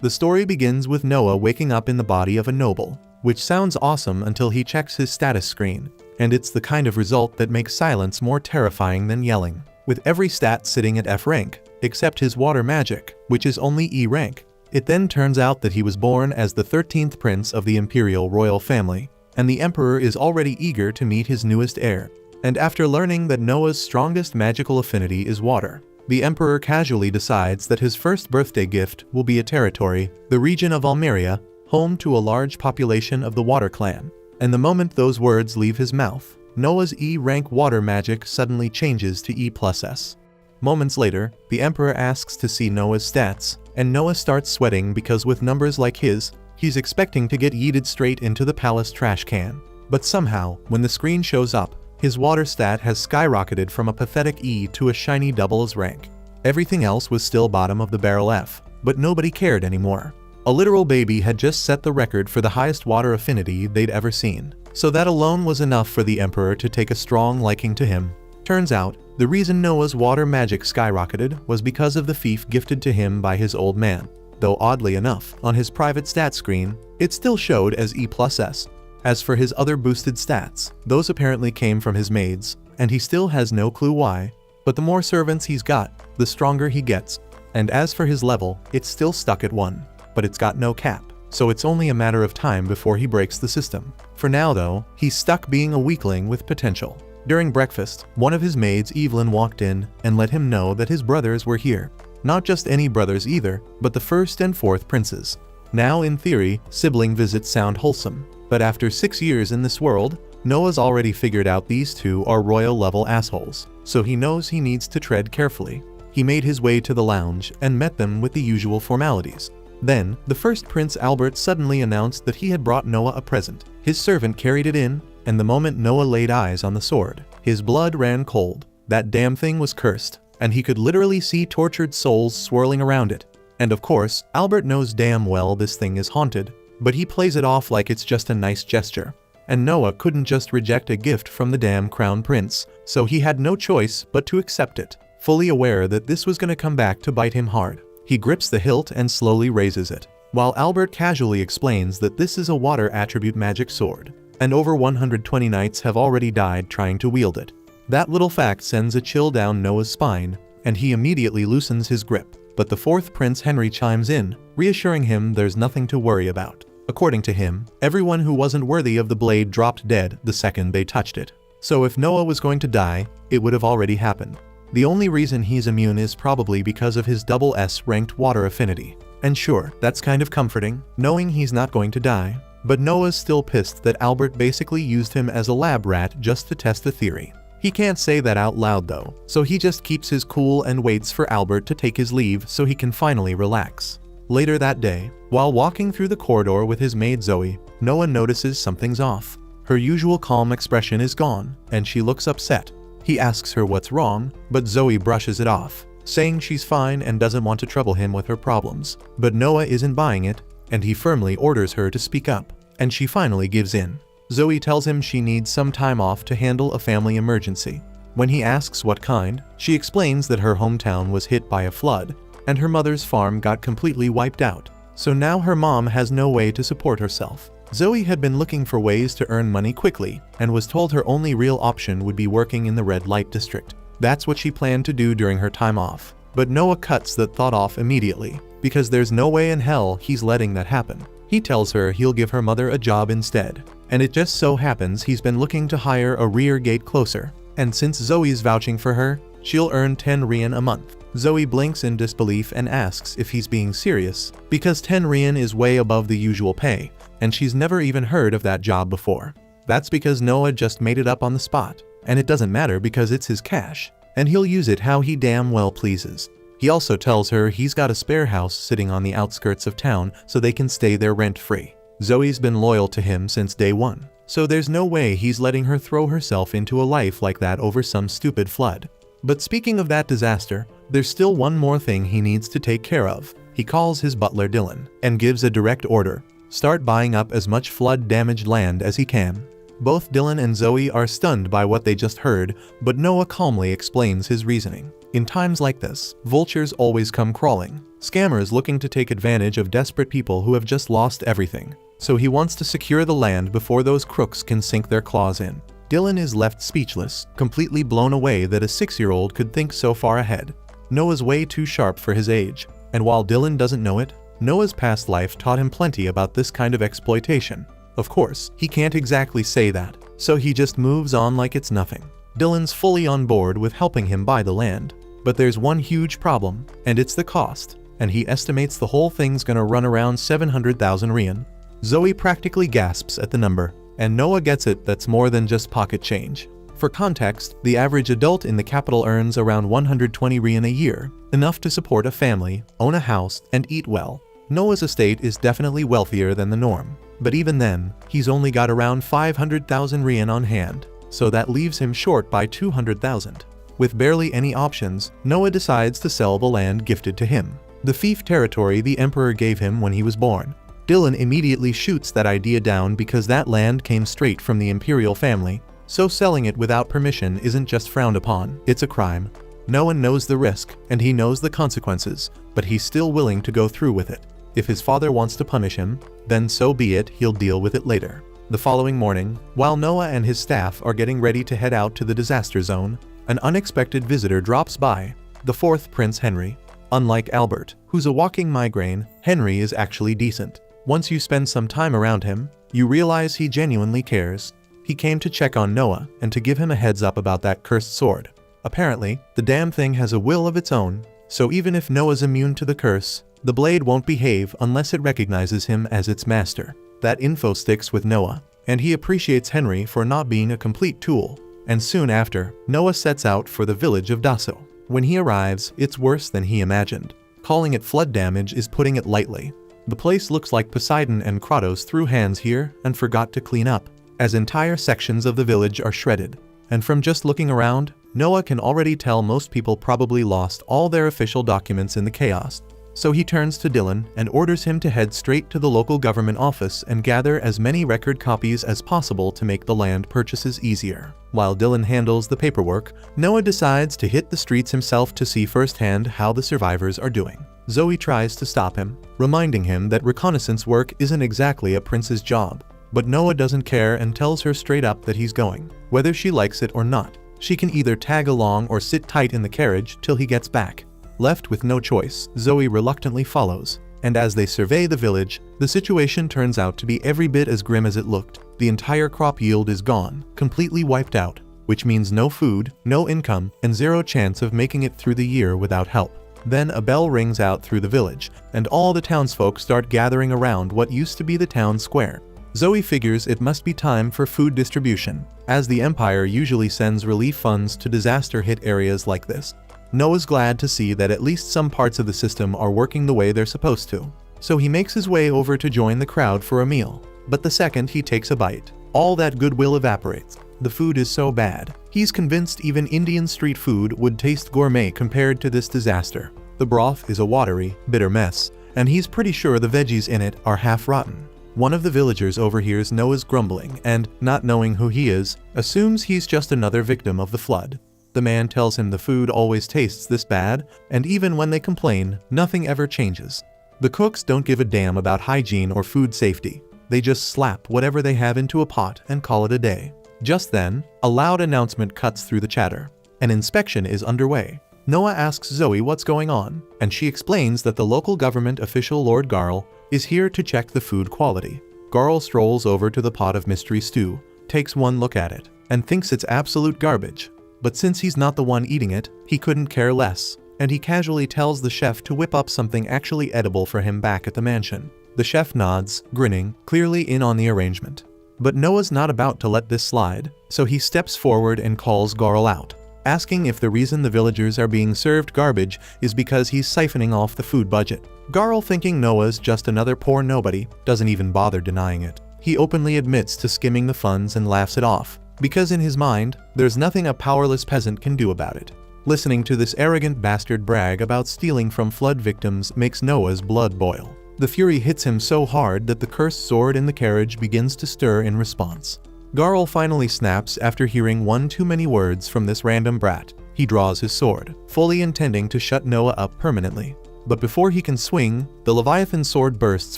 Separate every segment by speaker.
Speaker 1: The story begins with Noah waking up in the body of a noble, which sounds awesome until he checks his status screen, and it's the kind of result that makes silence more terrifying than yelling. With every stat sitting at F rank, except his water magic, which is only E rank. It then turns out that he was born as the 13th prince of the imperial royal family, and the emperor is already eager to meet his newest heir. And after learning that Noah's strongest magical affinity is water, the emperor casually decides that his first birthday gift will be a territory, the region of Almeria, home to a large population of the Water Clan. And the moment those words leave his mouth, Noah's E rank water magic suddenly changes to E+S. Moments later, the emperor asks to see Noah's stats, and Noah starts sweating because with numbers like his, he's expecting to get yeeted straight into the palace trash can. But somehow, when the screen shows up, his water stat has skyrocketed from a pathetic E to a shiny doubles rank. Everything else was still bottom of the barrel F, but nobody cared anymore. A literal baby had just set the record for the highest water affinity they'd ever seen. So that alone was enough for the emperor to take a strong liking to him. Turns out, the reason Noah's water magic skyrocketed was because of the fief gifted to him by his old man. Though oddly enough, on his private stat screen, it still showed as E+S. As for his other boosted stats, those apparently came from his maids, and he still has no clue why. But the more servants he's got, the stronger he gets. And as for his level, it's still stuck at 1. But it's got no cap, so it's only a matter of time before he breaks the system. For now though, he's stuck being a weakling with potential. During breakfast, one of his maids, Evelyn, walked in and let him know that his brothers were here. Not just any brothers either, but the 1st and 4th princes. Now in theory, sibling visits sound wholesome, but after 6 years in this world, Noah's already figured out these two are royal level assholes, so he knows he needs to tread carefully. He made his way to the lounge and met them with the usual formalities. Then, the first Prince Albert suddenly announced that he had brought Noah a present. His servant carried it in, and the moment Noah laid eyes on the sword, his blood ran cold. That damn thing was cursed, and he could literally see tortured souls swirling around it. And of course, Albert knows damn well this thing is haunted, but he plays it off like it's just a nice gesture. And Noah couldn't just reject a gift from the damn crown prince, so he had no choice but to accept it, fully aware that this was gonna come back to bite him hard. He grips the hilt and slowly raises it, while Albert casually explains that this is a water attribute magic sword, and over 120 knights have already died trying to wield it. That little fact sends a chill down Noah's spine, and he immediately loosens his grip. But the 4th Prince Henry chimes in, reassuring him there's nothing to worry about. According to him, everyone who wasn't worthy of the blade dropped dead the second they touched it. So if Noah was going to die, it would have already happened. The only reason he's immune is probably because of his double S ranked water affinity. And sure, that's kind of comforting, knowing he's not going to die. But Noah's still pissed that Albert basically used him as a lab rat just to test the theory. He can't say that out loud though, so he just keeps his cool and waits for Albert to take his leave so he can finally relax. Later that day, while walking through the corridor with his maid Zoe, Noah notices something's off. Her usual calm expression is gone, and she looks upset. He asks her what's wrong, but Zoe brushes it off, saying she's fine and doesn't want to trouble him with her problems. But Noah isn't buying it, and he firmly orders her to speak up, and she finally gives in. Zoe tells him she needs some time off to handle a family emergency. When he asks what kind, she explains that her hometown was hit by a flood, and her mother's farm got completely wiped out. So now her mom has no way to support herself. Zoe had been looking for ways to earn money quickly, and was told her only real option would be working in the red light district. That's what she planned to do during her time off. But Noah cuts that thought off immediately, because there's no way in hell he's letting that happen. He tells her he'll give her mother a job instead, and it just so happens he's been looking to hire a rear gate closer, and since Zoe's vouching for her, she'll earn 10 rian a month. Zoe blinks in disbelief and asks if he's being serious, because 10 rian is way above the usual pay, and she's never even heard of that job before. That's because Noah just made it up on the spot, and it doesn't matter because it's his cash, and he'll use it how he damn well pleases. He also tells her he's got a spare house sitting on the outskirts of town so they can stay there rent-free. Zoe's been loyal to him since day one, so there's no way he's letting her throw herself into a life like that over some stupid flood. But speaking of that disaster, there's still one more thing he needs to take care of. He calls his butler Dylan and gives a direct order: start buying up as much flood-damaged land as he can. Both Dylan and Zoe are stunned by what they just heard, but Noah calmly explains his reasoning. In times like this, vultures always come crawling. Scammers looking to take advantage of desperate people who have just lost everything. So he wants to secure the land before those crooks can sink their claws in. Dylan is left speechless, completely blown away that a 6-year-old could think so far ahead. Noah's way too sharp for his age, and while Dylan doesn't know it, Noah's past life taught him plenty about this kind of exploitation. Of course, he can't exactly say that, so he just moves on like it's nothing. Dylan's fully on board with helping him buy the land. But there's one huge problem, and it's the cost, and he estimates the whole thing's gonna run around 700,000 rian. Zoe practically gasps at the number, and Noah gets it that's more than just pocket change. For context, the average adult in the capital earns around 120 rian a year, enough to support a family, own a house, and eat well. Noah's estate is definitely wealthier than the norm, but even then, he's only got around 500,000 rian on hand, so that leaves him short by 200,000. With barely any options, Noah decides to sell the land gifted to him, the fief territory the emperor gave him when he was born. Dylan immediately shoots that idea down because that land came straight from the imperial family, so selling it without permission isn't just frowned upon, it's a crime. Noah knows the risk, and he knows the consequences, but he's still willing to go through with it. If his father wants to punish him, then so be it, he'll deal with it later. The following morning, while Noah and his staff are getting ready to head out to the disaster zone, an unexpected visitor drops by, the fourth Prince Henry. Unlike Albert, who's a walking migraine, Henry is actually decent. Once you spend some time around him, you realize he genuinely cares. He came to check on Noah and to give him a heads up about that cursed sword. Apparently, the damn thing has a will of its own, so even if Noah's immune to the curse, the blade won't behave unless it recognizes him as its master. That info sticks with Noah, and he appreciates Henry for not being a complete tool. And soon after, Noah sets out for the village of Dasso. When he arrives, it's worse than he imagined. Calling it flood damage is putting it lightly. The place looks like Poseidon and Kratos threw hands here and forgot to clean up, as entire sections of the village are shredded. And from just looking around, Noah can already tell most people probably lost all their official documents in the chaos. So he turns to Dylan and orders him to head straight to the local government office and gather as many record copies as possible to make the land purchases easier. While Dylan handles the paperwork, Noah decides to hit the streets himself to see firsthand how the survivors are doing. Zoe tries to stop him, reminding him that reconnaissance work isn't exactly a prince's job. But Noah doesn't care and tells her straight up that he's going, whether she likes it or not. She can either tag along or sit tight in the carriage till he gets back. Left with no choice, Zoe reluctantly follows, and as they survey the village, the situation turns out to be every bit as grim as it looked. The entire crop yield is gone, completely wiped out, which means no food, no income, and zero chance of making it through the year without help. Then a bell rings out through the village, and all the townsfolk start gathering around what used to be the town square. Zoe figures it must be time for food distribution, as the Empire usually sends relief funds to disaster-hit areas like this. Noah's glad to see that at least some parts of the system are working the way they're supposed to, so he makes his way over to join the crowd for a meal. But the second he takes a bite, all that goodwill evaporates. The food is so bad, he's convinced even Indian street food would taste gourmet compared to this disaster. The broth is a watery, bitter mess, and he's pretty sure the veggies in it are half rotten. One of the villagers overhears Noah's grumbling and, not knowing who he is, assumes he's just another victim of the flood. The man tells him the food always tastes this bad, and even when they complain, nothing ever changes. The cooks don't give a damn about hygiene or food safety. They just slap whatever they have into a pot and call it a day. Just then, a loud announcement cuts through the chatter. An inspection is underway. Noah asks Zoe what's going on, and she explains that the local government official Lord Garl is here to check the food quality. Garl strolls over to the pot of mystery stew, takes one look at it, and thinks it's absolute garbage. But since he's not the one eating it, he couldn't care less, and he casually tells the chef to whip up something actually edible for him back at the mansion. The chef nods, grinning, clearly in on the arrangement. But Noah's not about to let this slide, so he steps forward and calls Garl out, asking if the reason the villagers are being served garbage is because he's siphoning off the food budget. Garl, thinking Noah's just another poor nobody, doesn't even bother denying it. He openly admits to skimming the funds and laughs it off, because in his mind, there's nothing a powerless peasant can do about it. Listening to this arrogant bastard brag about stealing from flood victims makes Noah's blood boil. The fury hits him so hard that the cursed sword in the carriage begins to stir in response. Garl finally snaps after hearing one too many words from this random brat. He draws his sword, fully intending to shut Noah up permanently. But before he can swing, the Leviathan sword bursts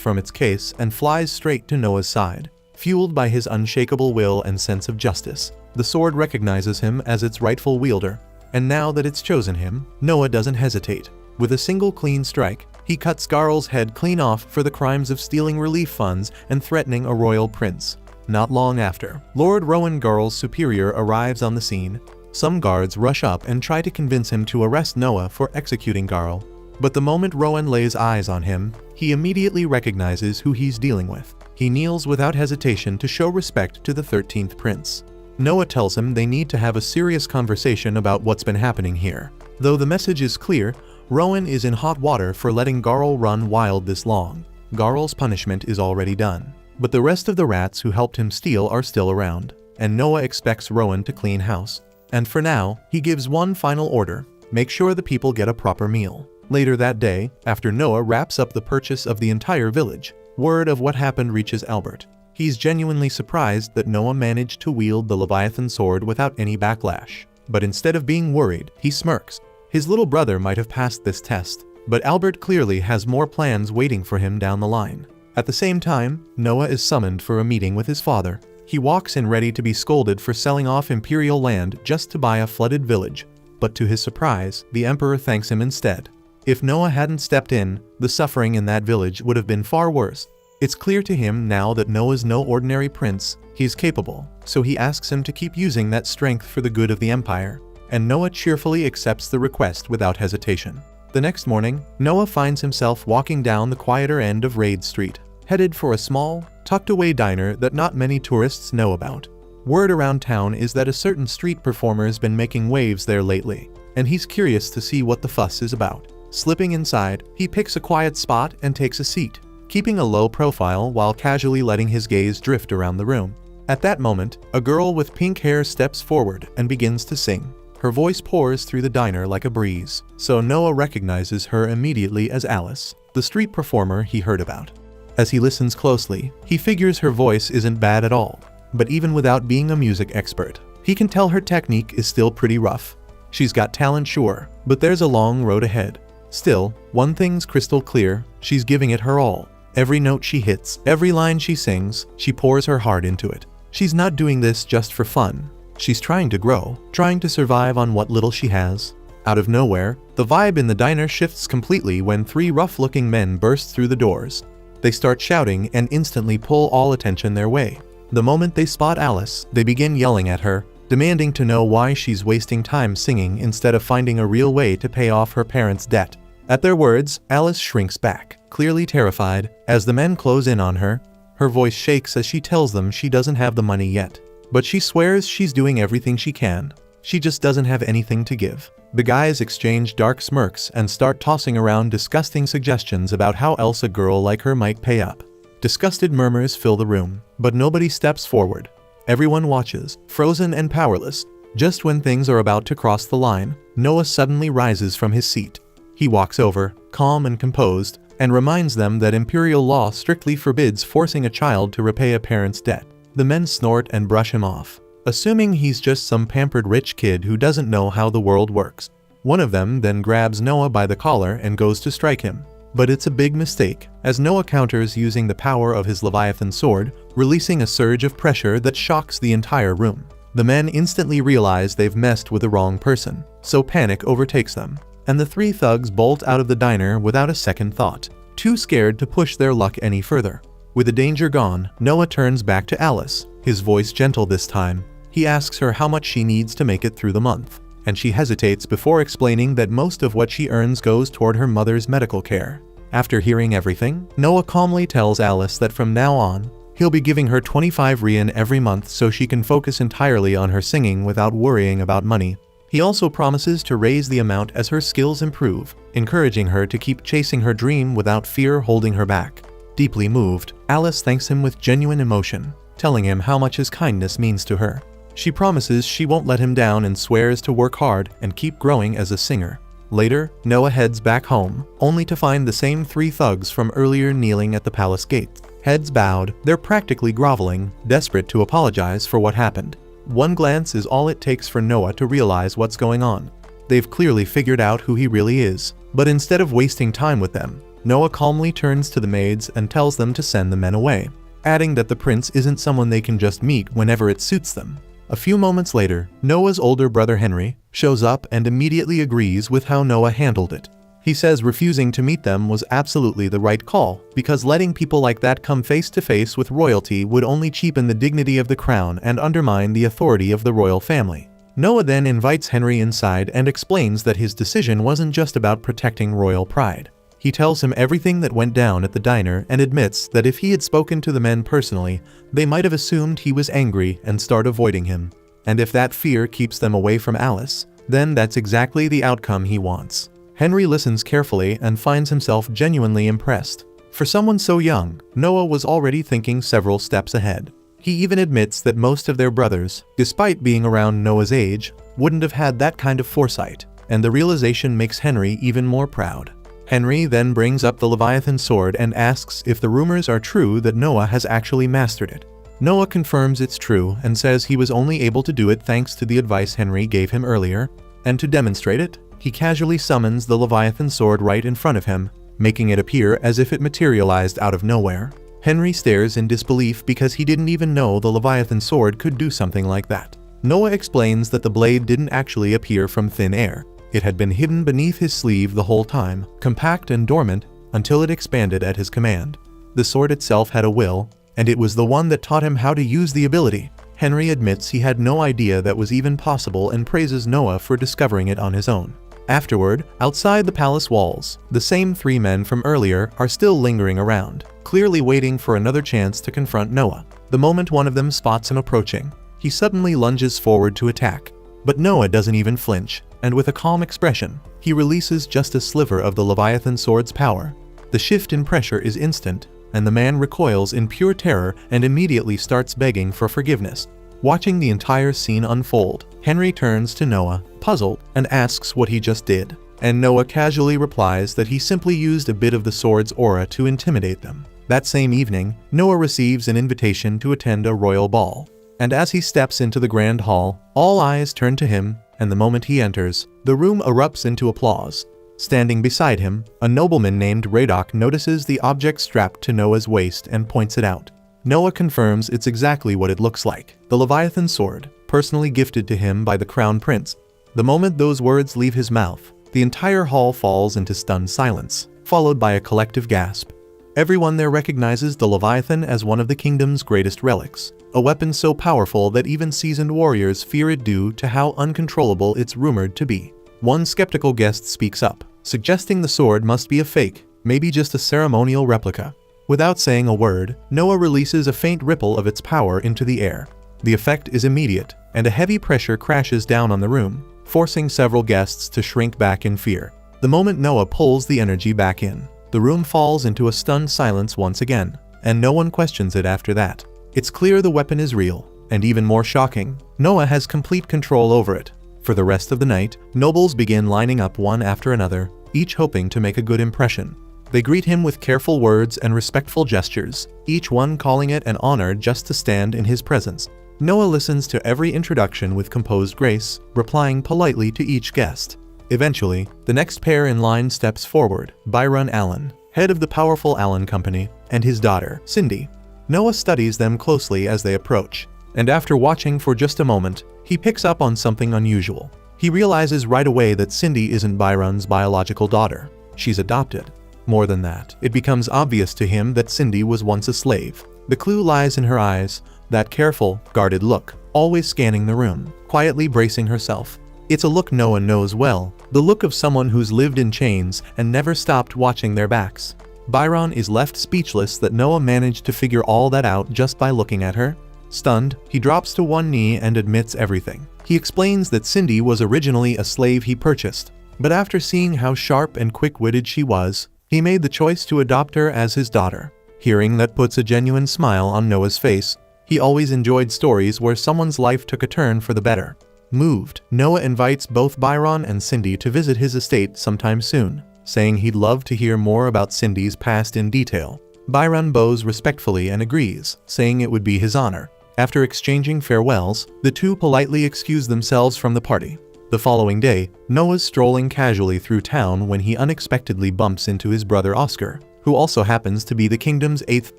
Speaker 1: from its case and flies straight to Noah's side. Fueled by his unshakable will and sense of justice, the sword recognizes him as its rightful wielder. And now that it's chosen him, Noah doesn't hesitate. With a single clean strike, he cuts Garl's head clean off for the crimes of stealing relief funds and threatening a royal prince. Not long after, Lord Rowan Garl's superior arrives on the scene. Some guards rush up and try to convince him to arrest Noah for executing Garl. But the moment Rowan lays eyes on him, he immediately recognizes who he's dealing with. He kneels without hesitation to show respect to the 13th prince. Noah tells him they need to have a serious conversation about what's been happening here. Though the message is clear, Rowan is in hot water for letting Garl run wild this long. Garl's punishment is already done. But the rest of the rats who helped him steal are still around, and Noah expects Rowan to clean house. And for now, he gives one final order: make sure the people get a proper meal. Later that day, after Noah wraps up the purchase of the entire village, word of what happened reaches Albert. He's genuinely surprised that Noah managed to wield the Leviathan sword without any backlash. But instead of being worried, he smirks. His little brother might have passed this test, but Albert clearly has more plans waiting for him down the line. At the same time, Noah is summoned for a meeting with his father. He walks in ready to be scolded for selling off imperial land just to buy a flooded village. But to his surprise, the emperor thanks him instead. If Noah hadn't stepped in, the suffering in that village would have been far worse. It's clear to him now that Noah's no ordinary prince. He's capable, so he asks him to keep using that strength for the good of the empire. And Noah cheerfully accepts the request without hesitation. The next morning, Noah finds himself walking down the quieter end of Raid Street, headed for a small, tucked-away diner that not many tourists know about. Word around town is that a certain street performer's been making waves there lately, and he's curious to see what the fuss is about. Slipping inside, he picks a quiet spot and takes a seat, keeping a low profile while casually letting his gaze drift around the room. At that moment, a girl with pink hair steps forward and begins to sing. Her voice pours through the diner like a breeze, so Noah recognizes her immediately as Alice, the street performer he heard about. As he listens closely, he figures her voice isn't bad at all. But even without being a music expert, he can tell her technique is still pretty rough. She's got talent, sure, but there's a long road ahead. Still, one thing's crystal clear: she's giving it her all. Every note she hits, every line she sings, she pours her heart into it. She's not doing this just for fun. She's trying to grow, trying to survive on what little she has. Out of nowhere, the vibe in the diner shifts completely when three rough-looking men burst through the doors. They start shouting and instantly pull all attention their way. The moment they spot Alice, they begin yelling at her, demanding to know why she's wasting time singing instead of finding a real way to pay off her parents' debt. At their words, Alice shrinks back, clearly terrified. As the men close in on her, her voice shakes as she tells them she doesn't have the money yet. But she swears she's doing everything she can. She just doesn't have anything to give. The guys exchange dark smirks and start tossing around disgusting suggestions about how else a girl like her might pay up. Disgusted murmurs fill the room, but nobody steps forward. Everyone watches, frozen and powerless. Just when things are about to cross the line, Noah suddenly rises from his seat. He walks over, calm and composed, and reminds them that imperial law strictly forbids forcing a child to repay a parent's debt. The men snort and brush him off, assuming he's just some pampered rich kid who doesn't know how the world works. One of them then grabs Noah by the collar and goes to strike him. But it's a big mistake, as Noah counters using the power of his Leviathan sword, releasing a surge of pressure that shocks the entire room. The men instantly realize they've messed with the wrong person, so panic overtakes them, and the three thugs bolt out of the diner without a second thought, too scared to push their luck any further. With the danger gone, Noah turns back to Alice, his voice gentle this time. He asks her how much she needs to make it through the month, and she hesitates before explaining that most of what she earns goes toward her mother's medical care. After hearing everything, Noah calmly tells Alice that from now on, he'll be giving her 25 rian every month so she can focus entirely on her singing without worrying about money. He also promises to raise the amount as her skills improve, encouraging her to keep chasing her dream without fear holding her back. Deeply moved, Alice thanks him with genuine emotion, telling him how much his kindness means to her. She promises she won't let him down and swears to work hard and keep growing as a singer. Later, Noah heads back home, only to find the same three thugs from earlier kneeling at the palace gate. Heads bowed, they're practically groveling, desperate to apologize for what happened. One glance is all it takes for Noah to realize what's going on. they've clearly figured out who he really is. But instead of wasting time with them, Noah calmly turns to the maids and tells them to send the men away, adding that the prince isn't someone they can just meet whenever it suits them. A few moments later, Noah's older brother Henry shows up and immediately agrees with how Noah handled it. He says refusing to meet them was absolutely the right call, because letting people like that come face to face with royalty would only cheapen the dignity of the crown and undermine the authority of the royal family. Noah then invites Henry inside and explains that his decision wasn't just about protecting royal pride. He tells him everything that went down at the diner and admits that if he had spoken to the men personally, they might have assumed he was angry and start avoiding him. And if that fear keeps them away from Alice, then that's exactly the outcome he wants. Henry listens carefully and finds himself genuinely impressed. For someone so young, Noah was already thinking several steps ahead. He even admits that most of their brothers, despite being around Noah's age, wouldn't have had that kind of foresight, and the realization makes Henry even more proud. Henry then brings up the Leviathan sword and asks if the rumors are true that Noah has actually mastered it. Noah confirms it's true and says he was only able to do it thanks to the advice Henry gave him earlier, and to demonstrate it, he casually summons the Leviathan sword right in front of him, making it appear as if it materialized out of nowhere. Henry stares in disbelief because he didn't even know the Leviathan sword could do something like that. Noah explains that the blade didn't actually appear from thin air. It had been hidden beneath his sleeve the whole time, compact and dormant, until it expanded at his command. The sword itself had a will, and it was the one that taught him how to use the ability. Henry admits he had no idea that was even possible and praises Noah for discovering it on his own. Afterward, outside the palace walls, the same three men from earlier are still lingering around, clearly waiting for another chance to confront Noah. The moment one of them spots him approaching, he suddenly lunges forward to attack. But Noah doesn't even flinch, and with a calm expression, he releases just a sliver of the Leviathan sword's power. The shift in pressure is instant, and the man recoils in pure terror and immediately starts begging for forgiveness. Watching the entire scene unfold, Henry turns to Noah, puzzled, and asks what he just did. And Noah casually replies that he simply used a bit of the sword's aura to intimidate them. That same evening, Noah receives an invitation to attend a royal ball. And as he steps into the grand hall, all eyes turn to him, and the moment he enters, the room erupts into applause. Standing beside him, a nobleman named Radok notices the object strapped to Noah's waist and points it out. Noah confirms it's exactly what it looks like, the Leviathan sword, personally gifted to him by the Crown Prince. The moment those words leave his mouth, the entire hall falls into stunned silence, followed by a collective gasp. Everyone there recognizes the Leviathan as one of the kingdom's greatest relics, a weapon so powerful that even seasoned warriors fear it due to how uncontrollable it's rumored to be. One skeptical guest speaks up, suggesting the sword must be a fake, maybe just a ceremonial replica. Without saying a word, Noah releases a faint ripple of its power into the air. The effect is immediate, and a heavy pressure crashes down on the room, forcing several guests to shrink back in fear. The moment Noah pulls the energy back in, the room falls into a stunned silence once again, and no one questions it after that. It's clear the weapon is real, and even more shocking, Noah has complete control over it. For the rest of the night, nobles begin lining up one after another, each hoping to make a good impression. They greet him with careful words and respectful gestures, each one calling it an honor just to stand in his presence. Noah listens to every introduction with composed grace, replying politely to each guest. Eventually, the next pair in line steps forward, Byron Allen, head of the powerful Allen Company, and his daughter, Cindy. Noah studies them closely as they approach, and after watching for just a moment, he picks up on something unusual. He realizes right away that Cindy isn't Byron's biological daughter. She's adopted. More than that, it becomes obvious to him that Cindy was once a slave. The clue lies in her eyes, that careful, guarded look, always scanning the room, quietly bracing herself. It's a look Noah knows well, the look of someone who's lived in chains and never stopped watching their backs. Byron is left speechless that Noah managed to figure all that out just by looking at her. Stunned, he drops to one knee and admits everything. He explains that Cindy was originally a slave he purchased, but after seeing how sharp and quick-witted she was, he made the choice to adopt her as his daughter. Hearing that puts a genuine smile on Noah's face. He always enjoyed stories where someone's life took a turn for the better. Moved, Noah invites both Byron and Cindy to visit his estate sometime soon, saying he'd love to hear more about Cindy's past in detail. Byron bows respectfully and agrees, saying it would be his honor. After exchanging farewells, the two politely excuse themselves from the party. The following day, Noah's strolling casually through town when he unexpectedly bumps into his brother Oscar, who also happens to be the kingdom's 8th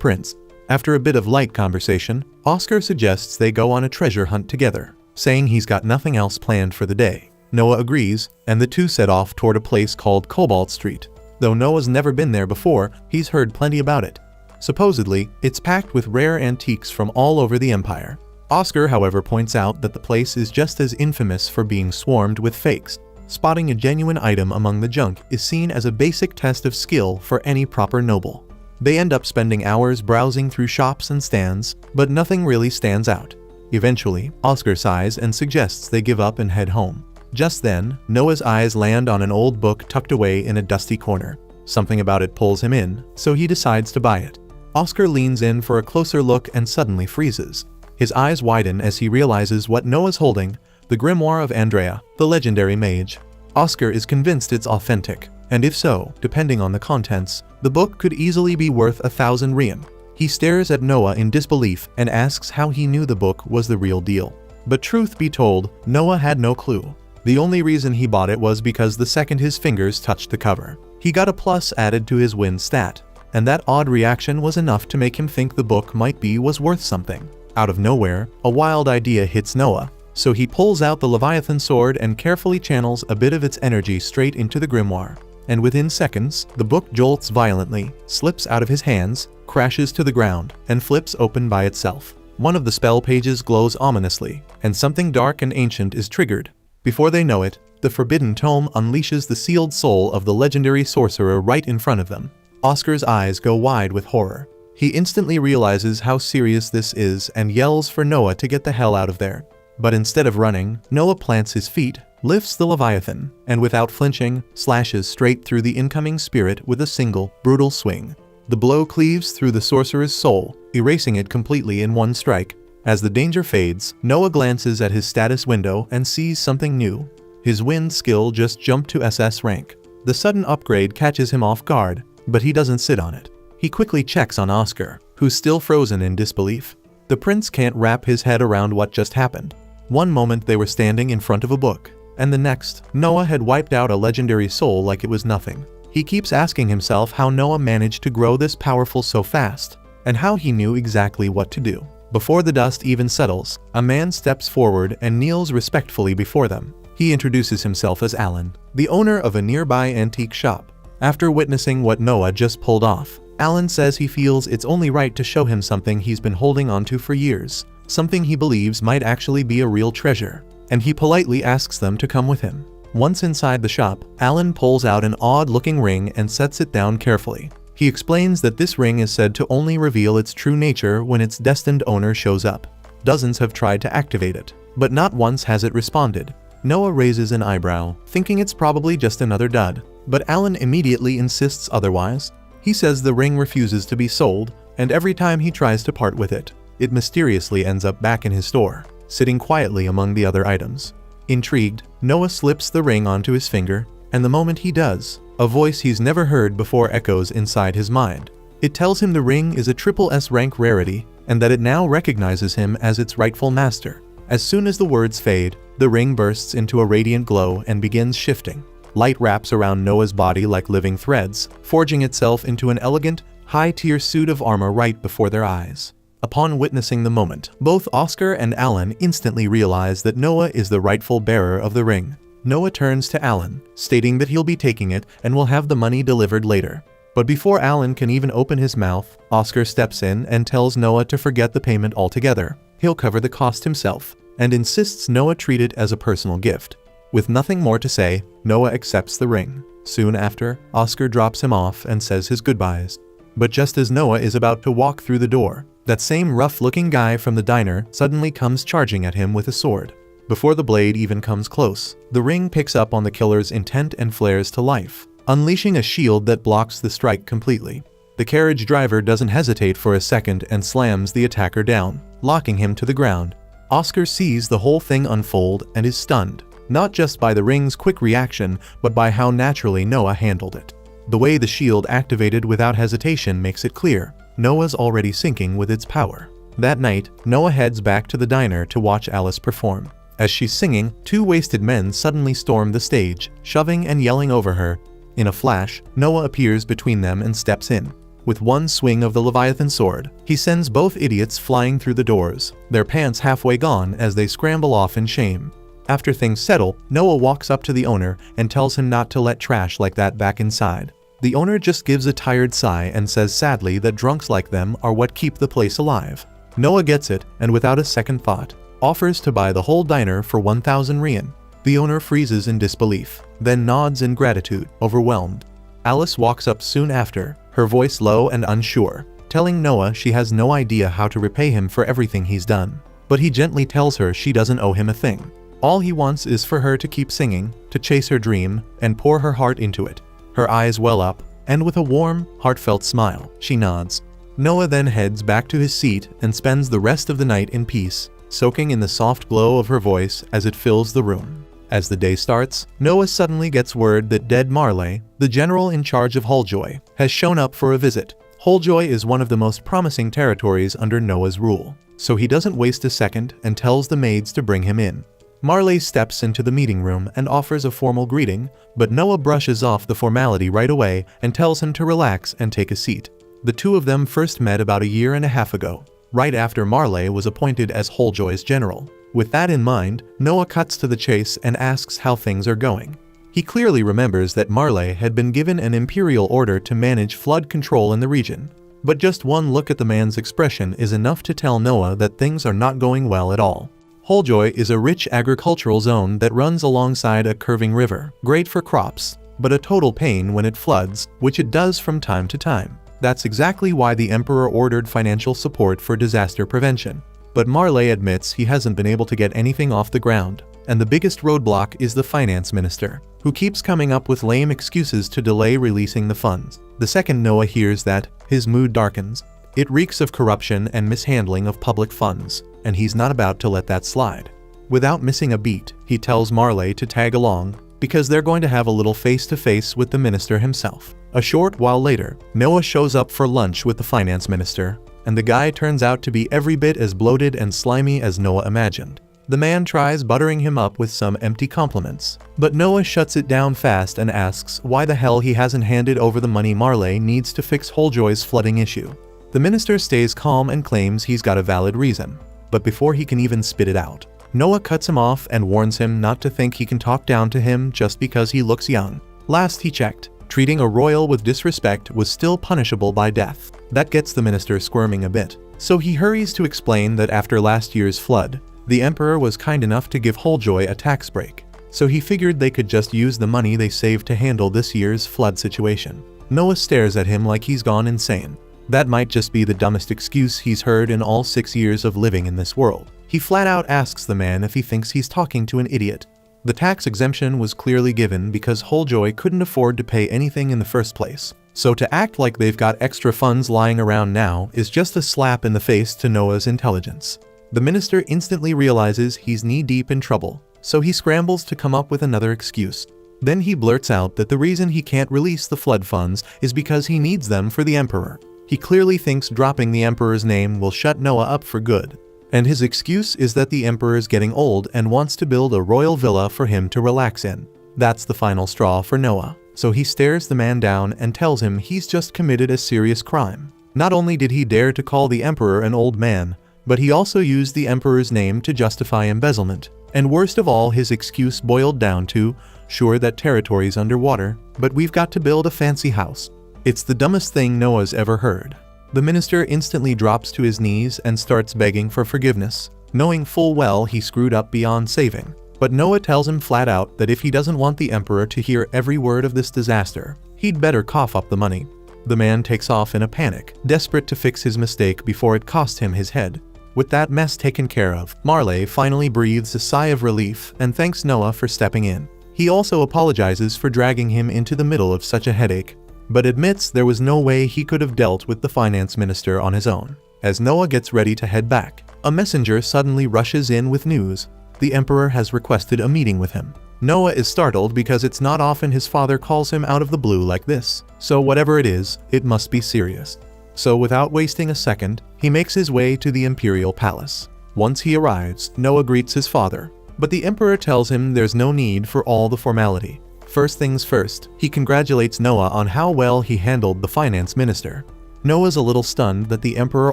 Speaker 1: prince. After a bit of light conversation, Oscar suggests they go on a treasure hunt together, saying he's got nothing else planned for the day. Noah agrees, and the two set off toward a place called Cobalt Street. Though Noah's never been there before, he's heard plenty about it. Supposedly, it's packed with rare antiques from all over the empire. Oscar, however, points out that the place is just as infamous for being swarmed with fakes. Spotting a genuine item among the junk is seen as a basic test of skill for any proper noble. They end up spending hours browsing through shops and stands, but nothing really stands out. Eventually, Oscar sighs and suggests they give up and head home. Just then, Noah's eyes land on an old book tucked away in a dusty corner. Something about it pulls him in, so he decides to buy it. Oscar leans in for a closer look and suddenly freezes. His eyes widen as he realizes what Noah's holding, the grimoire of Andrea, the legendary mage. Oscar is convinced it's authentic, and if so, depending on the contents, the book could easily be worth 1,000 riyal. He stares at Noah in disbelief and asks how he knew the book was the real deal. But truth be told, Noah had no clue. The only reason he bought it was because the second his fingers touched the cover, he got a plus added to his win stat, and that odd reaction was enough to make him think the book was worth something. Out of nowhere, a wild idea hits Noah, so he pulls out the Leviathan sword and carefully channels a bit of its energy straight into the grimoire. And within seconds, the book jolts violently, slips out of his hands, crashes to the ground, and flips open by itself. One of the spell pages glows ominously, and something dark and ancient is triggered. Before they know it, the forbidden tome unleashes the sealed soul of the legendary sorcerer right in front of them. Oscar's eyes go wide with horror. He instantly realizes how serious this is and yells for Noah to get the hell out of there. But instead of running, Noah plants his feet, lifts the Leviathan, and without flinching, slashes straight through the incoming spirit with a single, brutal swing. The blow cleaves through the sorcerer's soul, erasing it completely in one strike. As the danger fades, Noah glances at his status window and sees something new. His wind skill just jumped to SS rank. The sudden upgrade catches him off guard, but he doesn't sit on it. He quickly checks on Oscar, who's still frozen in disbelief. The prince can't wrap his head around what just happened. One moment they were standing in front of a book, and the next, Noah had wiped out a legendary soul like it was nothing. He keeps asking himself how Noah managed to grow this powerful so fast, and how he knew exactly what to do. Before the dust even settles, a man steps forward and kneels respectfully before them. He introduces himself as Alan, the owner of a nearby antique shop. After witnessing what Noah just pulled off, Alan says he feels it's only right to show him something he's been holding onto for years, something he believes might actually be a real treasure, and he politely asks them to come with him. Once inside the shop, Alan pulls out an odd-looking ring and sets it down carefully. He explains that this ring is said to only reveal its true nature when its destined owner shows up. Dozens have tried to activate it, but not once has it responded. Noah raises an eyebrow, thinking it's probably just another dud, but Alan immediately insists otherwise. He says the ring refuses to be sold, and every time he tries to part with it, it mysteriously ends up back in his store, sitting quietly among the other items. Intrigued, Noah slips the ring onto his finger, and the moment he does, a voice he's never heard before echoes inside his mind. It tells him the ring is a triple S rank rarity, and that it now recognizes him as its rightful master. As soon as the words fade, the ring bursts into a radiant glow and begins shifting. Light wraps around Noah's body like living threads, forging itself into an elegant, high-tier suit of armor right before their eyes. Upon witnessing the moment, both Oscar and Alan instantly realize that Noah is the rightful bearer of the ring. Noah turns to Alan, stating that he'll be taking it and will have the money delivered later. But before Alan can even open his mouth, Oscar steps in and tells Noah to forget the payment altogether. He'll cover the cost himself, and insists Noah treat it as a personal gift. With nothing more to say, Noah accepts the ring. Soon after, Oscar drops him off and says his goodbyes. But just as Noah is about to walk through the door, that same rough-looking guy from the diner suddenly comes charging at him with a sword. Before the blade even comes close, the ring picks up on the killer's intent and flares to life, unleashing a shield that blocks the strike completely. The carriage driver doesn't hesitate for a second and slams the attacker down, locking him to the ground. Oscar sees the whole thing unfold and is stunned, not just by the ring's quick reaction, but by how naturally Noah handled it. The way the shield activated without hesitation makes it clear Noah's already sinking with its power. That night, Noah heads back to the diner to watch Alice perform. As she's singing, two wasted men suddenly storm the stage, shoving and yelling over her. In a flash, Noah appears between them and steps in. With one swing of the Leviathan sword, he sends both idiots flying through the doors, their pants halfway gone as they scramble off in shame. After things settle, Noah walks up to the owner and tells him not to let trash like that back inside. The owner just gives a tired sigh and says sadly that drunks like them are what keep the place alive. Noah gets it, and without a second thought, offers to buy the whole diner for 1,000 rian. The owner freezes in disbelief, then nods in gratitude, overwhelmed. Alice walks up soon after, her voice low and unsure, telling Noah she has no idea how to repay him for everything he's done. But he gently tells her she doesn't owe him a thing. All he wants is for her to keep singing, to chase her dream, and pour her heart into it. Her eyes well up, and with a warm, heartfelt smile, she nods. Noah then heads back to his seat and spends the rest of the night in peace, soaking in the soft glow of her voice as it fills the room. As the day starts, Noah suddenly gets word that dead Marley, the general in charge of Hulljoy, has shown up for a visit. Hulljoy is one of the most promising territories under Noah's rule, so he doesn't waste a second and tells the maids to bring him in. Marley steps into the meeting room and offers a formal greeting, but Noah brushes off the formality right away and tells him to relax and take a seat. The two of them first met about a year and a half ago, right after Marley was appointed as Hulljoy's general. With that in mind, Noah cuts to the chase and asks how things are going. He clearly remembers that Marley had been given an imperial order to manage flood control in the region. But just one look at the man's expression is enough to tell Noah that things are not going well at all. Hulljoy is a rich agricultural zone that runs alongside a curving river, great for crops, but a total pain when it floods, which it does from time to time. That's exactly why the Emperor ordered financial support for disaster prevention. But Marley admits he hasn't been able to get anything off the ground, and the biggest roadblock is the finance minister, who keeps coming up with lame excuses to delay releasing the funds. The second Noah hears that, his mood darkens. It reeks of corruption and mishandling of public funds, and he's not about to let that slide. Without missing a beat, he tells Marley to tag along, because they're going to have a little face-to-face with the minister himself. A short while later, Noah shows up for lunch with the finance minister, and the guy turns out to be every bit as bloated and slimy as Noah imagined. The man tries buttering him up with some empty compliments, but Noah shuts it down fast and asks why the hell he hasn't handed over the money Marley needs to fix Hulljoy's flooding issue. The minister stays calm and claims he's got a valid reason, but before he can even spit it out, Noah cuts him off and warns him not to think he can talk down to him just because he looks young. Last he checked, treating a royal with disrespect was still punishable by death. That gets the minister squirming a bit, so he hurries to explain that after last year's flood, the emperor was kind enough to give Hulljoy a tax break, so he figured they could just use the money they saved to handle this year's flood situation. Noah stares at him like he's gone insane. That might just be the dumbest excuse he's heard in all 6 years of living in this world. He flat out asks the man if he thinks he's talking to an idiot. The tax exemption was clearly given because Hulljoy couldn't afford to pay anything in the first place. So to act like they've got extra funds lying around now is just a slap in the face to Noah's intelligence. The minister instantly realizes he's knee-deep in trouble, so he scrambles to come up with another excuse. Then he blurts out that the reason he can't release the flood funds is because he needs them for the emperor. He clearly thinks dropping the emperor's name will shut Noah up for good. And his excuse is that the emperor is getting old and wants to build a royal villa for him to relax in. That's the final straw for Noah. So he stares the man down and tells him he's just committed a serious crime. Not only did he dare to call the emperor an old man, but he also used the emperor's name to justify embezzlement. And worst of all, his excuse boiled down to, sure that territory's underwater, but we've got to build a fancy house. It's the dumbest thing Noah's ever heard. The minister instantly drops to his knees and starts begging for forgiveness, knowing full well he screwed up beyond saving. But Noah tells him flat out that if he doesn't want the emperor to hear every word of this disaster, he'd better cough up the money. The man takes off in a panic, desperate to fix his mistake before it cost him his head. With that mess taken care of, Marley finally breathes a sigh of relief and thanks Noah for stepping in. He also apologizes for dragging him into the middle of such a headache, but admits there was no way he could have dealt with the finance minister on his own. As Noah gets ready to head back, a messenger suddenly rushes in with news. The emperor has requested a meeting with him. Noah is startled because it's not often his father calls him out of the blue like this, so whatever it is, it must be serious. So without wasting a second, he makes his way to the imperial palace. Once he arrives, Noah greets his father, But the Emperor tells him there's no need for all the formality. First things first, he congratulates Noah on how well he handled the finance minister. Noah's a little stunned that the Emperor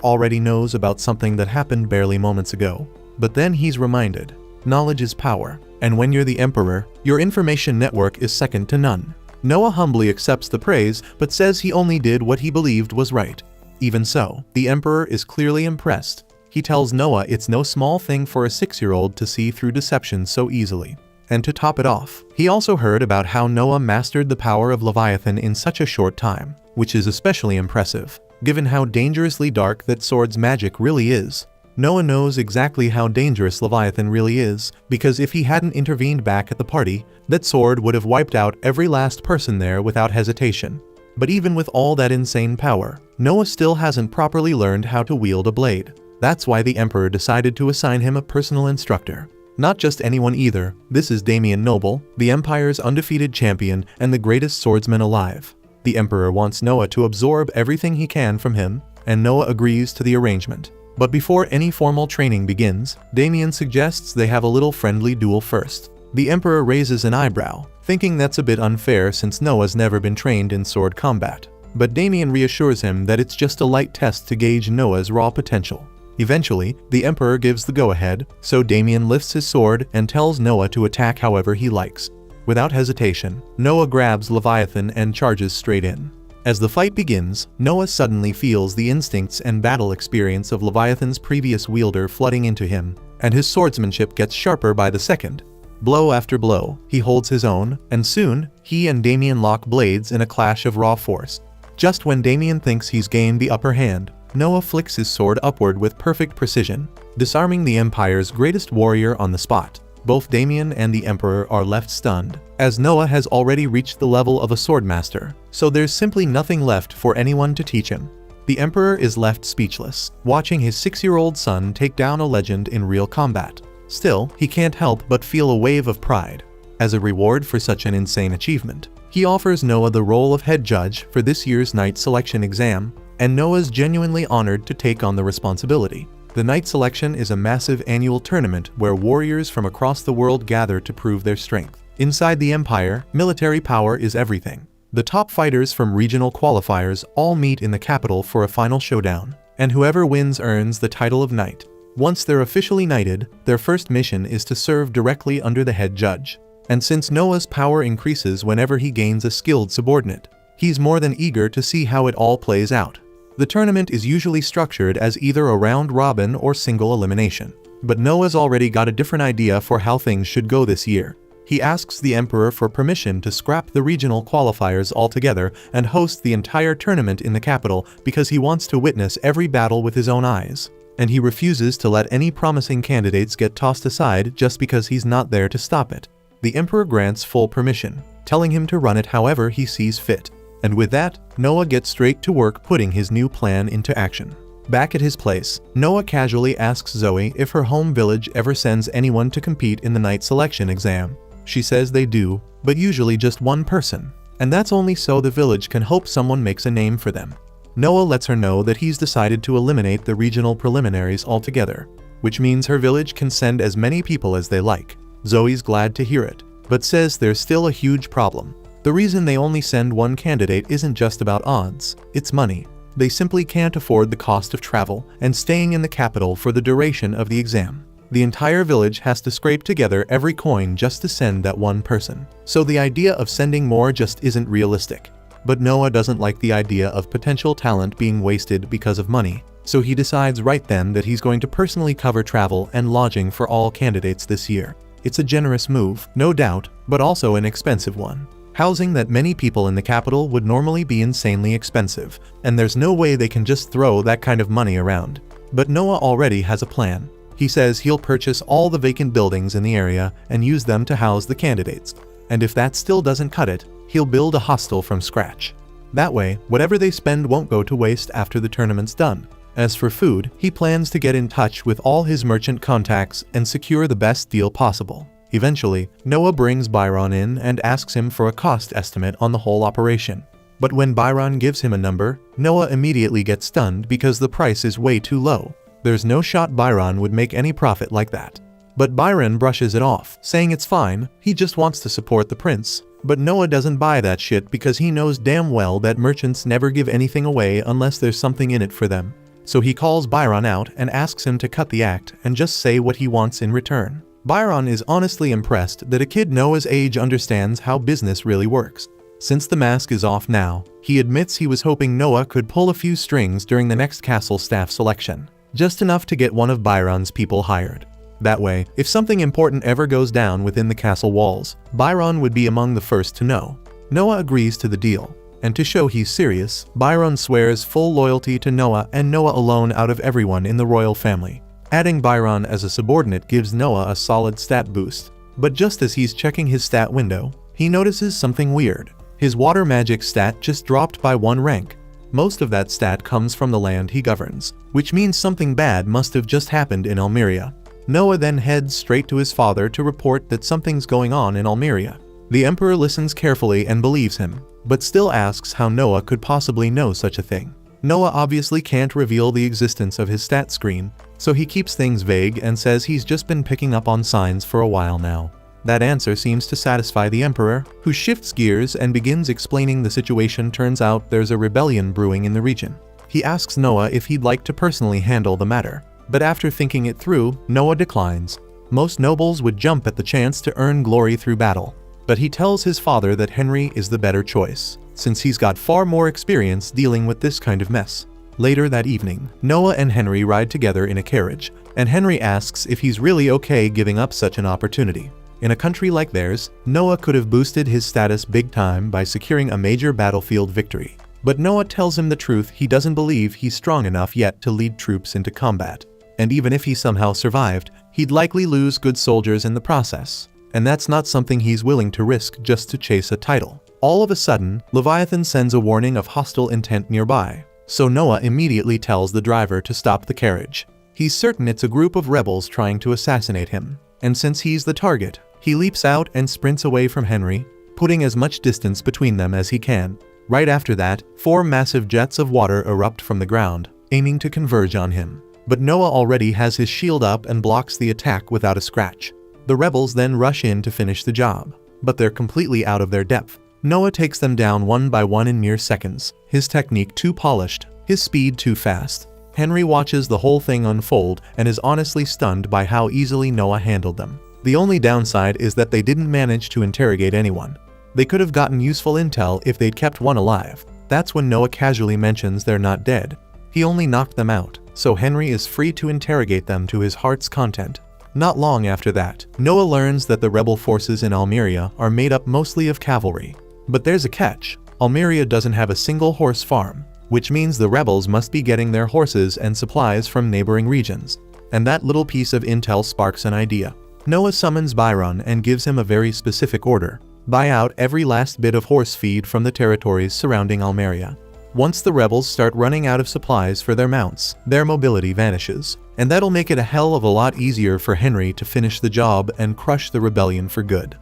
Speaker 1: already knows about something that happened barely moments ago. But then he's reminded, knowledge is power, and when you're the Emperor, your information network is second to none. Noah humbly accepts the praise, but says he only did what he believed was right. Even so, the Emperor is clearly impressed. He tells Noah it's no small thing for a 6-year-old to see through deception so easily. And to top it off, he also heard about how Noah mastered the power of Leviathan in such a short time, which is especially impressive, given how dangerously dark that sword's magic really is. Noah knows exactly how dangerous Leviathan really is, because if he hadn't intervened back at the party, that sword would have wiped out every last person there without hesitation. But even with all that insane power, Noah still hasn't properly learned how to wield a blade. That's why the Emperor decided to assign him a personal instructor. Not just anyone either, this is Damian Noble, the Empire's undefeated champion and the greatest swordsman alive. The Emperor wants Noah to absorb everything he can from him, and Noah agrees to the arrangement. But before any formal training begins, Damian suggests they have a little friendly duel first. The Emperor raises an eyebrow, thinking that's a bit unfair since Noah's never been trained in sword combat. But Damian reassures him that it's just a light test to gauge Noah's raw potential. Eventually, the Emperor gives the go-ahead, so Damian lifts his sword and tells Noah to attack however he likes. Without hesitation, Noah grabs Leviathan and charges straight in. As the fight begins, Noah suddenly feels the instincts and battle experience of Leviathan's previous wielder flooding into him, and his swordsmanship gets sharper by the second. Blow after blow, he holds his own, and soon, he and Damian lock blades in a clash of raw force. Just when Damian thinks he's gained the upper hand, Noah flicks his sword upward with perfect precision, disarming the Empire's greatest warrior on the spot. Both Damian and the Emperor are left stunned, as Noah has already reached the level of a swordmaster, so there's simply nothing left for anyone to teach him. The Emperor is left speechless, watching his 6-year-old son take down a legend in real combat. Still, he can't help but feel a wave of pride. As a reward for such an insane achievement, he offers Noah the role of head judge for this year's Knight Selection exam, and Noah's genuinely honored to take on the responsibility. The Knight Selection is a massive annual tournament where warriors from across the world gather to prove their strength. Inside the Empire, military power is everything. The top fighters from regional qualifiers all meet in the capital for a final showdown, and whoever wins earns the title of Knight. Once they're officially knighted, their first mission is to serve directly under the head judge. And since Noah's power increases whenever he gains a skilled subordinate, he's more than eager to see how it all plays out. The tournament is usually structured as either a round robin or single elimination. But Noah's already got a different idea for how things should go this year. He asks the Emperor for permission to scrap the regional qualifiers altogether and host the entire tournament in the capital because he wants to witness every battle with his own eyes. And he refuses to let any promising candidates get tossed aside just because he's not there to stop it. The Emperor grants full permission, telling him to run it however he sees fit. And with that, Noah gets straight to work putting his new plan into action. Back at his place, Noah casually asks Zoe if her home village ever sends anyone to compete in the Knight Selection exam. She says they do, but usually just one person, and that's only so the village can hope someone makes a name for them. Noah lets her know that he's decided to eliminate the regional preliminaries altogether, which means her village can send as many people as they like. Zoe's glad to hear it, but says there's still a huge problem. The reason they only send one candidate isn't just about odds, it's money. They simply can't afford the cost of travel and staying in the capital for the duration of the exam. The entire village has to scrape together every coin just to send that one person. So the idea of sending more just isn't realistic. But Noah doesn't like the idea of potential talent being wasted because of money, so he decides right then that he's going to personally cover travel and lodging for all candidates this year. It's a generous move, no doubt, but also an expensive one. Housing that many people in the capital would normally be insanely expensive, and there's no way they can just throw that kind of money around. But Noah already has a plan. He says he'll purchase all the vacant buildings in the area and use them to house the candidates. And if that still doesn't cut it, he'll build a hostel from scratch. That way, whatever they spend won't go to waste after the tournament's done. As for food, he plans to get in touch with all his merchant contacts and secure the best deal possible. Eventually, Noah brings Byron in and asks him for a cost estimate on the whole operation. But when Byron gives him a number, Noah immediately gets stunned because the price is way too low. There's no shot Byron would make any profit like that. But Byron brushes it off, saying it's fine, he just wants to support the prince. But Noah doesn't buy that shit because he knows damn well that merchants never give anything away unless there's something in it for them. So he calls Byron out and asks him to cut the act and just say what he wants in return. Byron is honestly impressed that a kid Noah's age understands how business really works. Since the mask is off now, he admits he was hoping Noah could pull a few strings during the next castle staff selection. Just enough to get one of Byron's people hired. That way, if something important ever goes down within the castle walls, Byron would be among the first to know. Noah agrees to the deal, and to show he's serious, Byron swears full loyalty to Noah and Noah alone out of everyone in the royal family. Adding Byron as a subordinate gives Noah a solid stat boost. But just as he's checking his stat window, he notices something weird. His water magic stat just dropped by 1 rank. Most of that stat comes from the land he governs, which means something bad must have just happened in Almeria. Noah then heads straight to his father to report that something's going on in Almeria. The emperor listens carefully and believes him, but still asks how Noah could possibly know such a thing. Noah obviously can't reveal the existence of his stat screen, so he keeps things vague and says he's just been picking up on signs for a while now. That answer seems to satisfy the emperor, who shifts gears and begins explaining the situation. Turns out there's a rebellion brewing in the region. He asks Noah if he'd like to personally handle the matter. But after thinking it through, Noah declines. Most nobles would jump at the chance to earn glory through battle. But he tells his father that Henry is the better choice, since he's got far more experience dealing with this kind of mess. Later that evening, Noah and Henry ride together in a carriage, and Henry asks if he's really okay giving up such an opportunity. In a country like theirs, Noah could have boosted his status big time by securing a major battlefield victory. But Noah tells him the truth: he doesn't believe he's strong enough yet to lead troops into combat. And even if he somehow survived, he'd likely lose good soldiers in the process. And that's not something he's willing to risk just to chase a title. All of a sudden, Leviathan sends a warning of hostile intent nearby. So Noah immediately tells the driver to stop the carriage. He's certain it's a group of rebels trying to assassinate him. And since he's the target, he leaps out and sprints away from Henry, putting as much distance between them as he can. Right after that, 4 massive jets of water erupt from the ground, aiming to converge on him. But Noah already has his shield up and blocks the attack without a scratch. The rebels then rush in to finish the job, but they're completely out of their depth. Noah takes them down one by one in mere seconds, his technique too polished, his speed too fast. Henry watches the whole thing unfold and is honestly stunned by how easily Noah handled them. The only downside is that they didn't manage to interrogate anyone. They could have gotten useful intel if they'd kept one alive. That's when Noah casually mentions they're not dead. He only knocked them out, so Henry is free to interrogate them to his heart's content. Not long after that, Noah learns that the rebel forces in Almeria are made up mostly of cavalry. But there's a catch: Almeria doesn't have a single horse farm, which means the rebels must be getting their horses and supplies from neighboring regions. And that little piece of intel sparks an idea. Noah summons Byron and gives him a very specific order: buy out every last bit of horse feed from the territories surrounding Almeria. Once the rebels start running out of supplies for their mounts, their mobility vanishes, and that'll make it a hell of a lot easier for Henry to finish the job and crush the rebellion for good.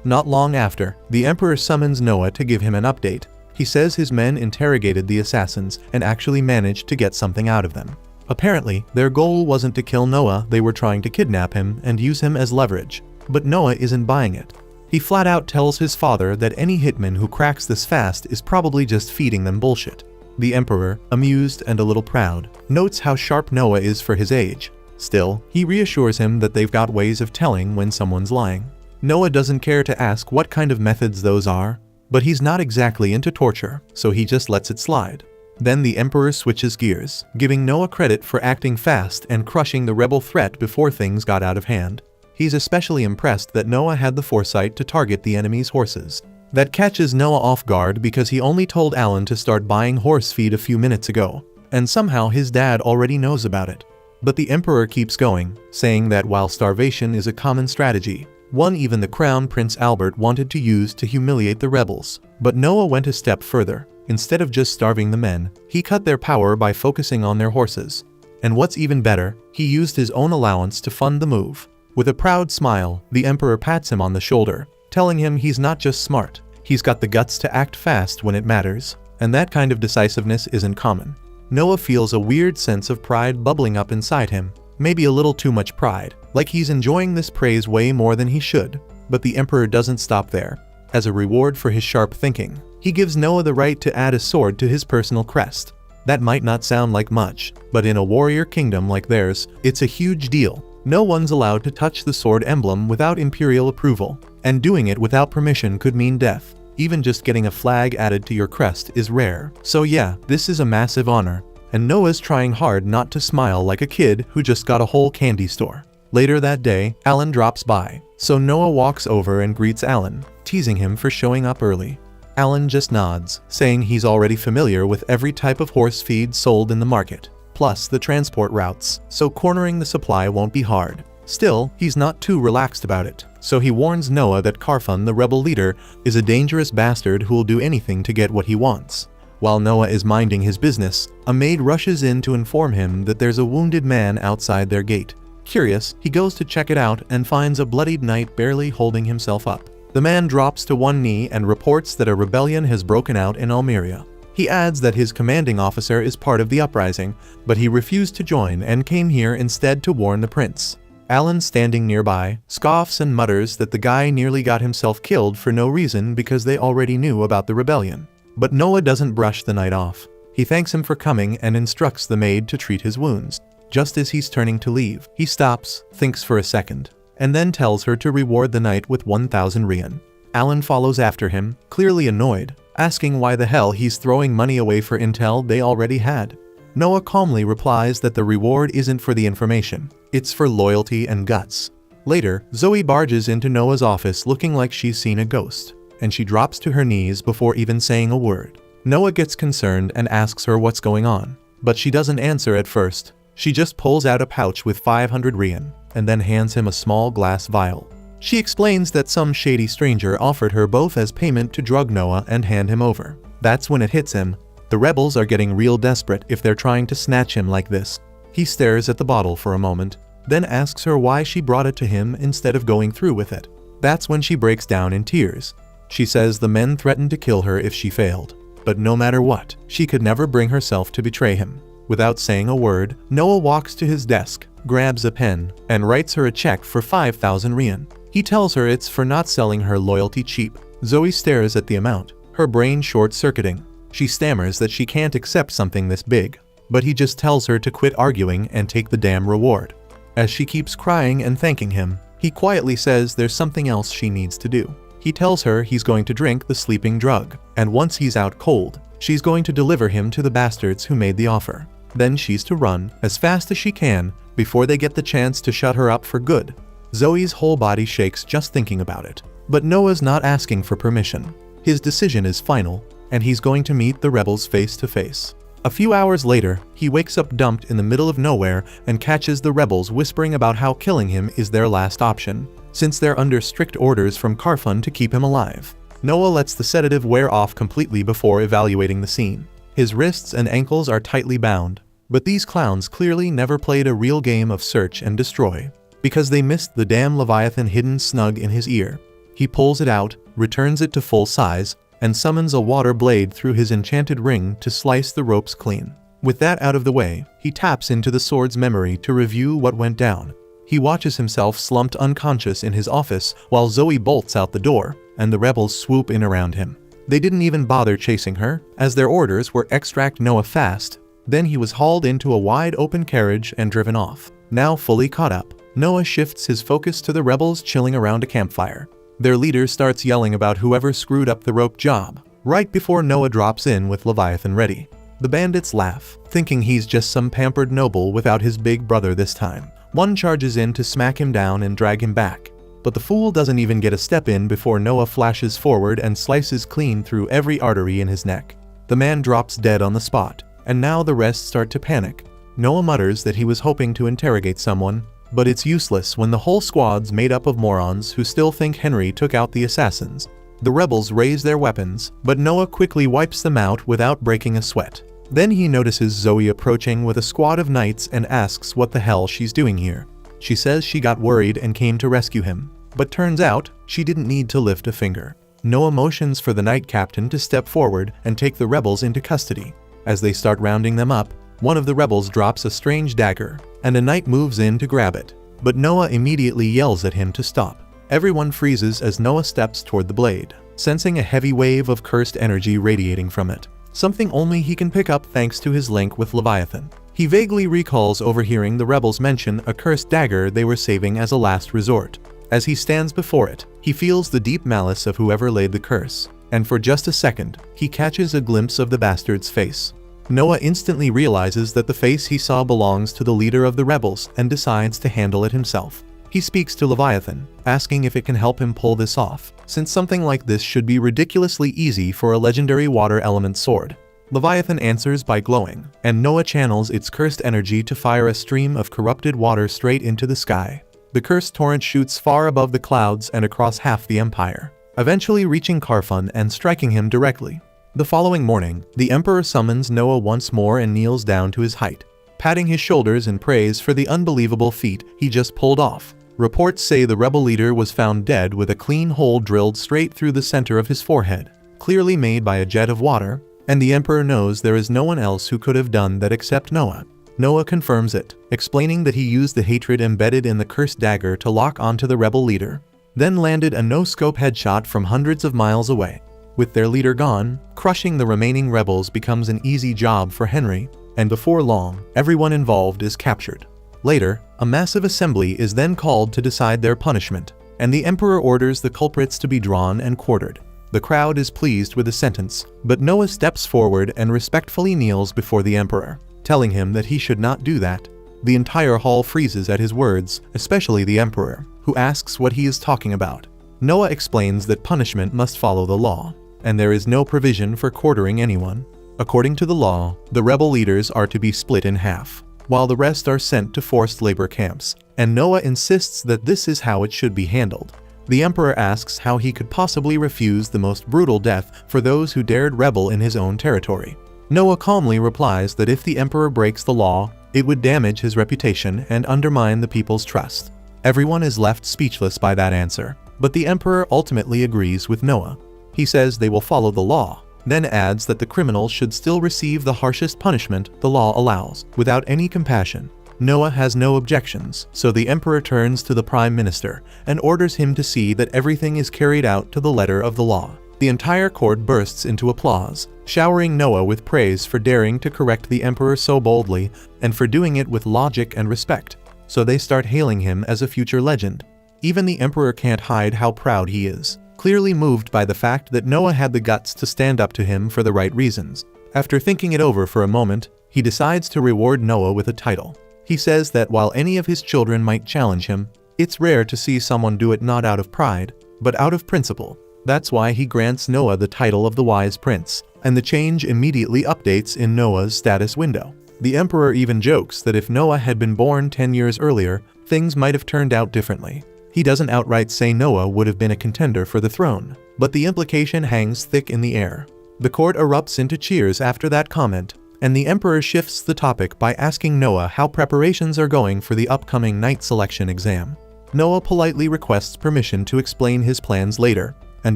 Speaker 1: Not long after, the Emperor summons Noah to give him an update. He says his men interrogated the assassins and actually managed to get something out of them. Apparently, their goal wasn't to kill Noah, they were trying to kidnap him and use him as leverage. But Noah isn't buying it. He flat out tells his father that any hitman who cracks this fast is probably just feeding them bullshit. The Emperor, amused and a little proud, notes how sharp Noah is for his age. Still, he reassures him that they've got ways of telling when someone's lying. Noah doesn't care to ask what kind of methods those are, but he's not exactly into torture, so he just lets it slide. Then the Emperor switches gears, giving Noah credit for acting fast and crushing the rebel threat before things got out of hand. He's especially impressed that Noah had the foresight to target the enemy's horses. That catches Noah off guard because he only told Alan to start buying horse feed a few minutes ago, and somehow his dad already knows about it. But the Emperor keeps going, saying that while starvation is a common strategy, one even the Crown Prince Albert wanted to use to humiliate the rebels. But Noah went a step further. Instead of just starving the men, he cut their power by focusing on their horses. And what's even better, he used his own allowance to fund the move. With a proud smile, the Emperor pats him on the shoulder, telling him he's not just smart, he's got the guts to act fast when it matters, and that kind of decisiveness isn't common. Noah feels a weird sense of pride bubbling up inside him, maybe a little too much pride, like he's enjoying this praise way more than he should. But the Emperor doesn't stop there. As a reward for his sharp thinking, he gives Noah the right to add a sword to his personal crest. That might not sound like much, but in a warrior kingdom like theirs, it's a huge deal. No one's allowed to touch the sword emblem without imperial approval, and doing it without permission could mean death. Even just getting a flag added to your crest is rare. So yeah, this is a massive honor, and Noah's trying hard not to smile like a kid who just got a whole candy store. Later that day, Alan drops by, so Noah walks over and greets Alan, teasing him for showing up early. Alan just nods, saying he's already familiar with every type of horse feed sold in the market, plus the transport routes, so cornering the supply won't be hard. Still, he's not too relaxed about it, so he warns Noah that Carfun, the rebel leader, is a dangerous bastard who'll do anything to get what he wants. While Noah is minding his business, a maid rushes in to inform him that there's a wounded man outside their gate. Curious, he goes to check it out and finds a bloodied knight barely holding himself up. The man drops to one knee and reports that a rebellion has broken out in Almeria. He adds that his commanding officer is part of the uprising, but he refused to join and came here instead to warn the prince. Alan, standing nearby, scoffs and mutters that the guy nearly got himself killed for no reason because they already knew about the rebellion. But Noah doesn't brush the knight off. He thanks him for coming and instructs the maid to treat his wounds. Just as he's turning to leave, he stops, thinks for a second, and then tells her to reward the knight with 1,000 rian. Alan follows after him, clearly annoyed, asking why the hell he's throwing money away for intel they already had. Noah calmly replies that the reward isn't for the information, it's for loyalty and guts. Later, Zoe barges into Noah's office looking like she's seen a ghost, and she drops to her knees before even saying a word. Noah gets concerned and asks her what's going on, but she doesn't answer at first. She just pulls out a pouch with 500 rian, and then hands him a small glass vial. She explains that some shady stranger offered her both as payment to drug Noah and hand him over. That's when it hits him. The rebels are getting real desperate if they're trying to snatch him like this. He stares at the bottle for a moment, then asks her why she brought it to him instead of going through with it. That's when she breaks down in tears. She says the men threatened to kill her if she failed, but no matter what, she could never bring herself to betray him. Without saying a word, Noah walks to his desk, grabs a pen, and writes her a check for 5,000 rian. He tells her it's for not selling her loyalty cheap. Zoe stares at the amount, her brain short-circuiting. She stammers that she can't accept something this big, but he just tells her to quit arguing and take the damn reward. As she keeps crying and thanking him, he quietly says there's something else she needs to do. He tells her he's going to drink the sleeping drug, and once he's out cold, she's going to deliver him to the bastards who made the offer. Then she's to run as fast as she can before they get the chance to shut her up for good. Zoe's whole body shakes just thinking about it. But Noah's not asking for permission. His decision is final, and he's going to meet the rebels face to face. A few hours later, he wakes up dumped in the middle of nowhere and catches the rebels whispering about how killing him is their last option, since they're under strict orders from Carfun to keep him alive. Noah lets the sedative wear off completely before evaluating the scene. His wrists and ankles are tightly bound. But these clowns clearly never played a real game of search and destroy, because they missed the damn Leviathan hidden snug in his ear. He pulls it out, returns it to full size, and summons a water blade through his enchanted ring to slice the ropes clean. With that out of the way, he taps into the sword's memory to review what went down. He watches himself slumped unconscious in his office while Zoe bolts out the door, and the rebels swoop in around him. They didn't even bother chasing her, as their orders were extract Noah fast. Then he was hauled into a wide-open carriage and driven off. Now fully caught up, Noah shifts his focus to the rebels chilling around a campfire. Their leader starts yelling about whoever screwed up the rope job, right before Noah drops in with Leviathan ready. The bandits laugh, thinking he's just some pampered noble without his big brother this time. One charges in to smack him down and drag him back. But the fool doesn't even get a step in before Noah flashes forward and slices clean through every artery in his neck. The man drops dead on the spot. And now the rest start to panic. Noah mutters that he was hoping to interrogate someone, but it's useless when the whole squad's made up of morons who still think Henry took out the assassins. The rebels raise their weapons, but Noah quickly wipes them out without breaking a sweat. Then he notices Zoe approaching with a squad of knights and asks what the hell she's doing here. She says she got worried and came to rescue him, but turns out she didn't need to lift a finger. Noah motions for the knight captain to step forward and take the rebels into custody. As they start rounding them up, one of the rebels drops a strange dagger, and a knight moves in to grab it. but Noah immediately yells at him to stop. Everyone freezes as Noah steps toward the blade, sensing a heavy wave of cursed energy radiating from it, something only he can pick up thanks to his link with Leviathan. He vaguely recalls overhearing the rebels mention a cursed dagger they were saving as a last resort. As he stands before it, he feels the deep malice of whoever laid the curse, and for just a second, he catches a glimpse of the bastard's face. Noah instantly realizes that the face he saw belongs to the leader of the rebels and decides to handle it himself. He speaks to Leviathan, asking if it can help him pull this off, since something like this should be ridiculously easy for a legendary water element sword. Leviathan answers by glowing, and Noah channels its cursed energy to fire a stream of corrupted water straight into the sky. The cursed torrent shoots far above the clouds and across half the empire, eventually reaching Karfun and striking him directly. The following morning, the Emperor summons Noah once more and kneels down to his height, patting his shoulders in praise for the unbelievable feat he just pulled off. Reports say the rebel leader was found dead with a clean hole drilled straight through the center of his forehead, clearly made by a jet of water, and the Emperor knows there is no one else who could have done that except Noah. Noah confirms it, explaining that he used the hatred embedded in the cursed dagger to lock onto the rebel leader, then landed a no-scope headshot from hundreds of miles away. With their leader gone, crushing the remaining rebels becomes an easy job for Henry, and before long, everyone involved is captured. Later, a massive assembly is then called to decide their punishment, and the Emperor orders the culprits to be drawn and quartered. The crowd is pleased with the sentence, but Noah steps forward and respectfully kneels before the Emperor, telling him that he should not do that. The entire hall freezes at his words, especially the Emperor, who asks what he is talking about. Noah explains that punishment must follow the law, and there is no provision for quartering anyone. According to the law, the rebel leaders are to be split in half, while the rest are sent to forced labor camps, and Noah insists that this is how it should be handled. The Emperor asks how he could possibly refuse the most brutal death for those who dared rebel in his own territory. Noah calmly replies that if the Emperor breaks the law, it would damage his reputation and undermine the people's trust. Everyone is left speechless by that answer, but the Emperor ultimately agrees with Noah. He says they will follow the law, then adds that the criminals should still receive the harshest punishment the law allows, without any compassion. Noah has no objections, so the Emperor turns to the Prime Minister and orders him to see that everything is carried out to the letter of the law. The entire court bursts into applause, showering Noah with praise for daring to correct the Emperor so boldly and for doing it with logic and respect, so they start hailing him as a future legend. Even the Emperor can't hide how proud he is, clearly moved by the fact that Noah had the guts to stand up to him for the right reasons. After thinking it over for a moment, he decides to reward Noah with a title. He says that while any of his children might challenge him, it's rare to see someone do it not out of pride, but out of principle. That's why he grants Noah the title of the Wise Prince, and the change immediately updates in Noah's status window. The Emperor even jokes that if Noah had been born 10 years earlier, things might have turned out differently. He doesn't outright say Noah would have been a contender for the throne, but the implication hangs thick in the air. The court erupts into cheers after that comment, and the Emperor shifts the topic by asking Noah how preparations are going for the upcoming knight selection exam. Noah politely requests permission to explain his plans later, and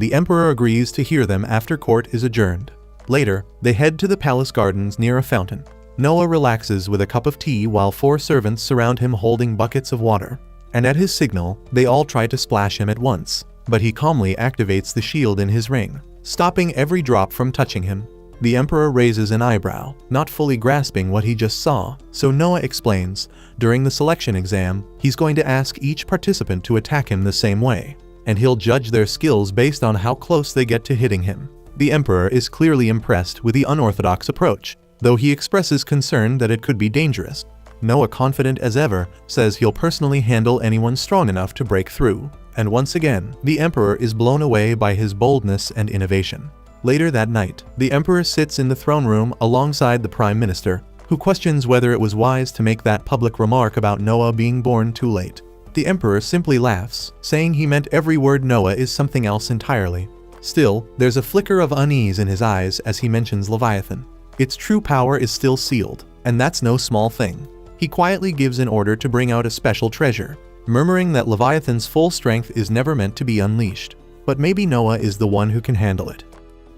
Speaker 1: the Emperor agrees to hear them after court is adjourned. Later, they head to the palace gardens near a fountain. Noah relaxes with a cup of tea while 4 servants surround him holding buckets of water, and at his signal, they all try to splash him at once, but he calmly activates the shield in his ring, stopping every drop from touching him. The Emperor raises an eyebrow, not fully grasping what he just saw, so Noah explains, during the selection exam, he's going to ask each participant to attack him the same way, and he'll judge their skills based on how close they get to hitting him. The Emperor is clearly impressed with the unorthodox approach, though he expresses concern that it could be dangerous. Noah, confident as ever, says he'll personally handle anyone strong enough to break through, and once again, the Emperor is blown away by his boldness and innovation. Later that night, the Emperor sits in the throne room alongside the Prime Minister, who questions whether it was wise to make that public remark about Noah being born too late. The Emperor simply laughs, saying he meant every word Noah is something else entirely. Still, there's a flicker of unease in his eyes as he mentions Leviathan. Its true power is still sealed, and that's no small thing. He quietly gives an order to bring out a special treasure, murmuring that Leviathan's full strength is never meant to be unleashed. But maybe Noah is the one who can handle it.